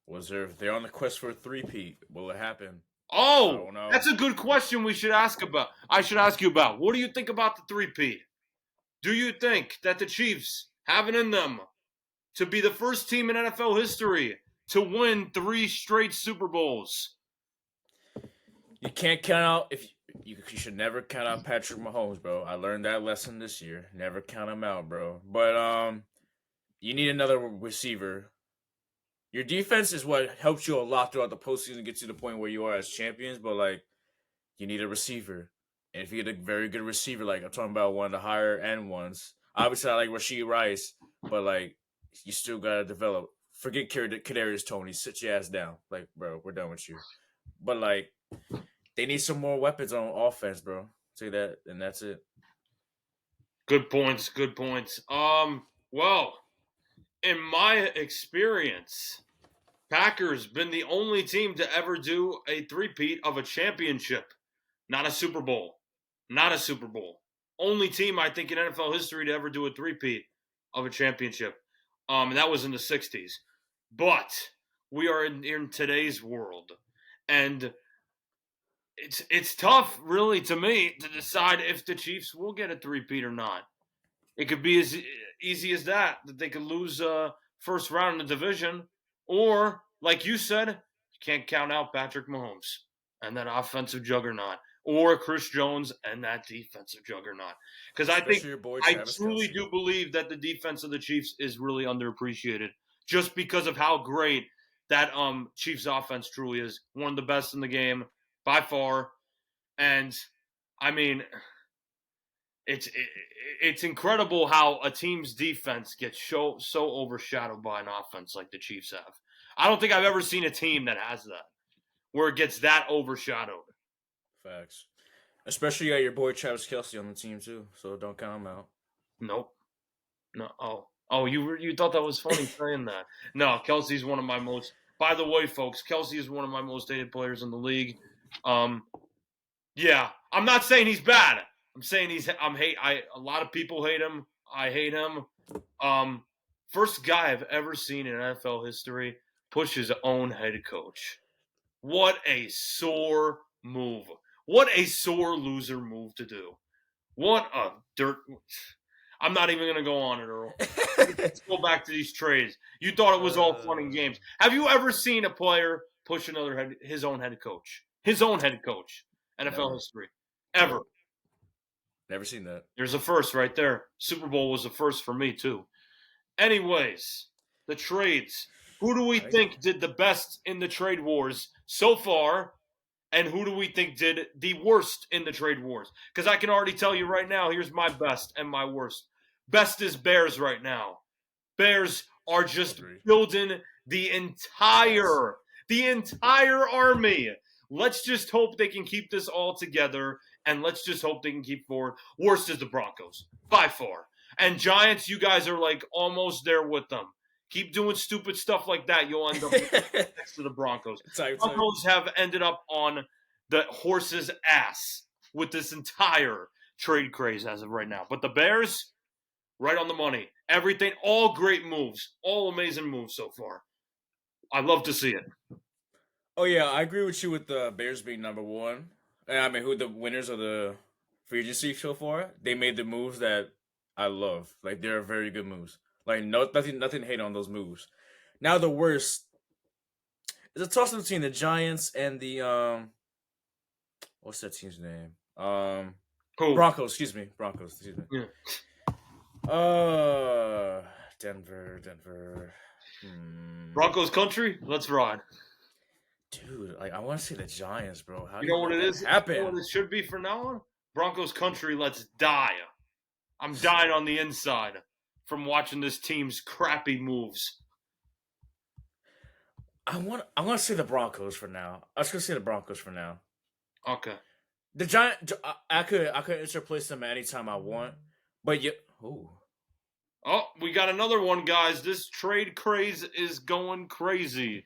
They're on the quest for a three-peat. Will it happen? Oh, that's a good question I should ask you about. What do you think about the three-peat? Do you think that the Chiefs have it in them to be the first team in NFL history to win 3 straight Super Bowls? You can't count out you should never count out Patrick Mahomes, bro. I learned that lesson this year. Never count him out, bro. But you need another receiver. Your defense is what helps you a lot throughout the postseason, gets you to the point where you are as champions. But you need a receiver, and if you get a very good receiver, I'm talking about one of the higher end ones. Obviously, I like Rashee Rice, but you still gotta develop. Forget Kadarius Toney. Sit your ass down, bro. We're done with you. But they need some more weapons on offense, bro. Say that, and that's it. Good points. Well, in my experience, Packers been the only team to ever do a three-peat of a championship, not a Super Bowl. Only team, I think, in NFL history to ever do a three-peat of a championship. And that was in the 60s. But we are in today's world. And it's tough, really, to me, to decide if the Chiefs will get a three-peat or not. It could be as easy as that they could lose first round in the division. Or, like you said, you can't count out Patrick Mahomes and that offensive juggernaut. Or Chris Jones and that defensive juggernaut. Because I truly do believe that the defense of the Chiefs is really underappreciated. just because of how great that Chiefs offense truly is. One of the best in the game by far. And I mean, it's incredible how a team's defense gets so overshadowed by an offense like the Chiefs have. I don't think I've ever seen a team that has that, where it gets that overshadowed. Facts. Especially you got your boy Travis Kelce on the team too, so don't count him out. Nope. No. Oh, you thought that was funny saying that. No, Kelsey's one of my most. By the way, folks, Kelsey is one of my most hated players in the league. Yeah, I'm not saying he's bad. I'm saying a lot of people hate him. I hate him. First guy I've ever seen in NFL history push his own head coach. What a sore move. What a sore loser move to do. What a dirt. I'm not even going to go on it, Earl. Let's go back to these trades. You thought it was all fun and games. Have you ever seen a player push his own head coach? His own head coach. NFL history. Ever. Never seen that. There's a first right there. Super Bowl was a first for me, too. Anyways, the trades. Who do we think did the best in the trade wars so far? And who do we think did the worst in the trade wars? Because I can already tell you right now, here's my best and my worst. Best is Bears right now. Bears are just building the entire army. Let's just hope they can keep this all together, and let's just hope they can keep forward. Worst is the Broncos, by far. And Giants, you guys are like almost there with them. Keep doing stupid stuff like that. You'll end up next to the Broncos. Broncos have ended up on the horse's ass with this entire trade craze as of right now. But the Bears, right on the money. Everything, all great moves. All amazing moves so far. I love to see it. Oh, yeah, I agree with you with the Bears being number one. And I mean, who the winners of the free agency so far? They made the moves that I love. Like, they're very good moves. Like, nothing to hate on those moves. Now the worst is a toss between the Giants and the what's that team's name? Broncos. Excuse me. Yeah. Denver. Broncos country. Let's ride, dude. Like, I want to say the Giants, bro. How you know what it is? Happen? You know what it should be for now on? Broncos country. Let's die. I'm dying on the inside from watching this team's crappy moves. I want to say the Broncos for now. I was gonna say the Broncos for now. Okay. The Giant, I could interplace them anytime I want, but yeah. Oh, we got another one, guys. This trade craze is going crazy,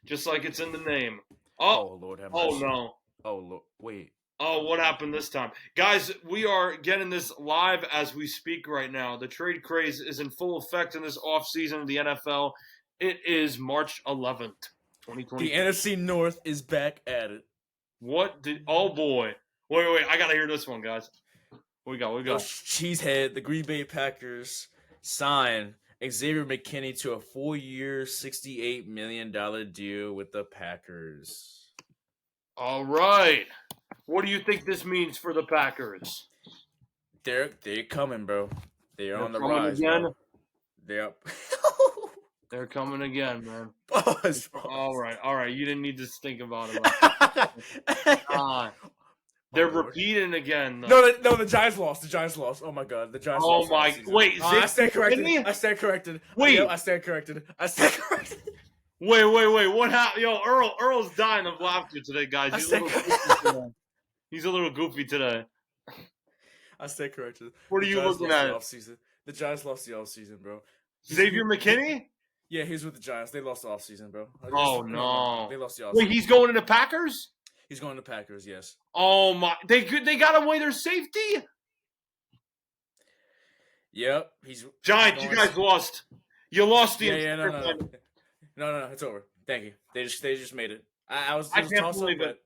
just like it's in the name. Oh Lord have mercy. Oh no. Oh Lord, wait. Oh, what happened this time? Guys, we are getting this live as we speak right now. The trade craze is in full effect in this offseason of the NFL. It is March 11th, 2020. The NFC North is back at it. Oh, boy. Wait. I got to hear this one, guys. What we got? Cheesehead, the Green Bay Packers sign Xavier McKinney to a 4-year, $68 million deal with the Packers. All right. What do you think this means for the Packers? They're coming, bro. They're on the rise again. Yep. They're coming again, man. Pause. All right. You didn't need to think about it. They're repeating again. Though. No, the Giants lost. Oh my God, the Giants lost. Oh my! Wait, I stand corrected. Wait, I stand corrected. Wait. What happened? Yo, Earl's dying of laughter today, guys. He's a little goofy today. I stand corrected. What are you looking at? The Giants lost the offseason, bro. Xavier McKinney? Yeah, he's with the Giants. They lost the offseason, bro. Oh no! They lost the offseason. Wait, he's going to the Packers? He's going to Packers, yes. Oh my! They got away their safety. Yep, Giants. You guys lost. You lost the. No, it's over. Thank you. They just made it. I can't believe it.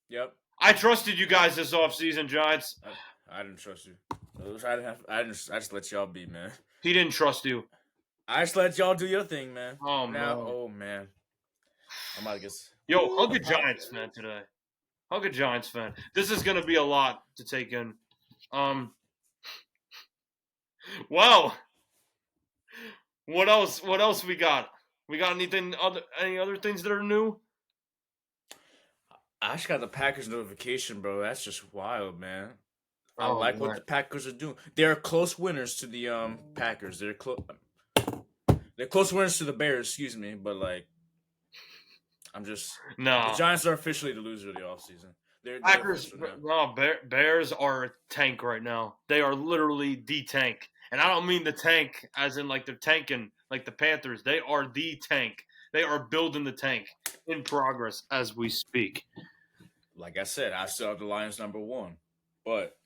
Yep. I trusted you guys this offseason, Giants. I didn't trust you. I just let y'all be, man. He didn't trust you. I just let y'all do your thing, man. Oh no. Oh man. I'm out of guess. Yo, hug a Giants fan today. Hug a Giants fan. This is gonna be a lot to take in. Well, what else we got? We got any other things that are new? I just got the Packers notification, bro. That's just wild, man. I Oh like what man, the Packers are doing. They're close winners to the Packers. They're close. They're close winners to the Bears. Excuse me, but like I'm just the no. Giants are officially the loser of the offseason. They're Packers, official now. no, Bears are a tank right now. They are literally the tank. And I don't mean the tank as in like they're tanking like the Panthers. They are the tank. They are building the tank in progress as we speak. Like I said, I still have the Lions number one, but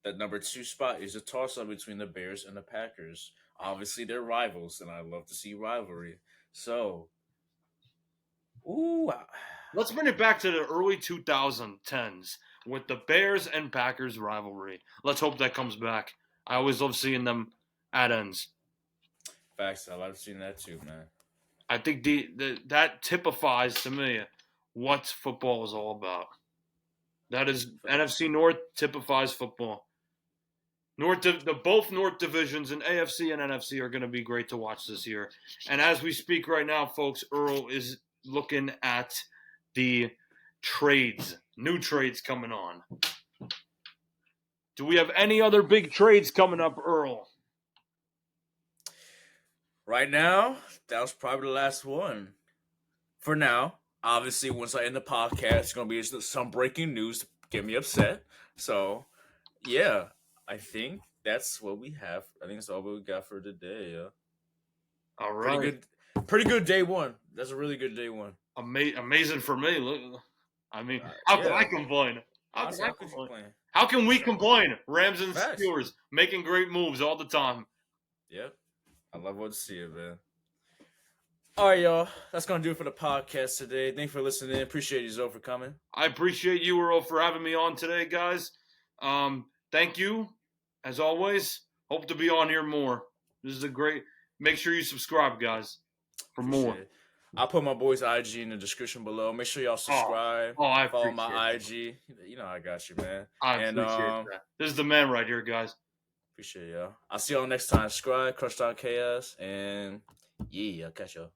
that number two spot is a toss up between the Bears and the Packers. Obviously, they're rivals, and I love to see rivalry. So, ooh, Let's bring it back to the early 2010s with the Bears and Packers rivalry. Let's hope that comes back. I always love seeing them at ends. facts. I love seeing that too, man. I think that typifies to me what football is all about. That is NFC North typifies football. Both North divisions and AFC and NFC are going to be great to watch this year. And as we speak right now, folks, Earl is looking at the trades, new trades coming on. Do we have any other big trades coming up, Earl? Right now, that was probably the last one. For now, obviously, once I end the podcast, it's gonna be some breaking news to get me upset. So, yeah, I think that's what we have. I think that's all we got for today. Yeah, All right. pretty good day one. That's a really good day one. Amazing for me. Look, I mean, how can I Yeah, complain? How can honestly, I how could you complain? play? How can we Exactly. complain? Rams and Facts. Steelers making great moves all the time. Yep. I love what to see it, man. All right, y'all. That's gonna do it for the podcast today. Thanks for listening. Appreciate you, Zoe, for coming. I appreciate you, Earl, for having me on today, guys. Thank you, as always. Hope to be on here more. This is a great. Make sure you subscribe, guys, for Appreciate more. it. I'll put my boy's IG in the description below. Make sure y'all subscribe. I Follow appreciate my that. IG. You know I got you, man. I And appreciate that. This is the man right here, guys. appreciate y'all. I'll see y'all next time. Subscribe, CrunchTime Chaos, and yeah, I'll catch y'all.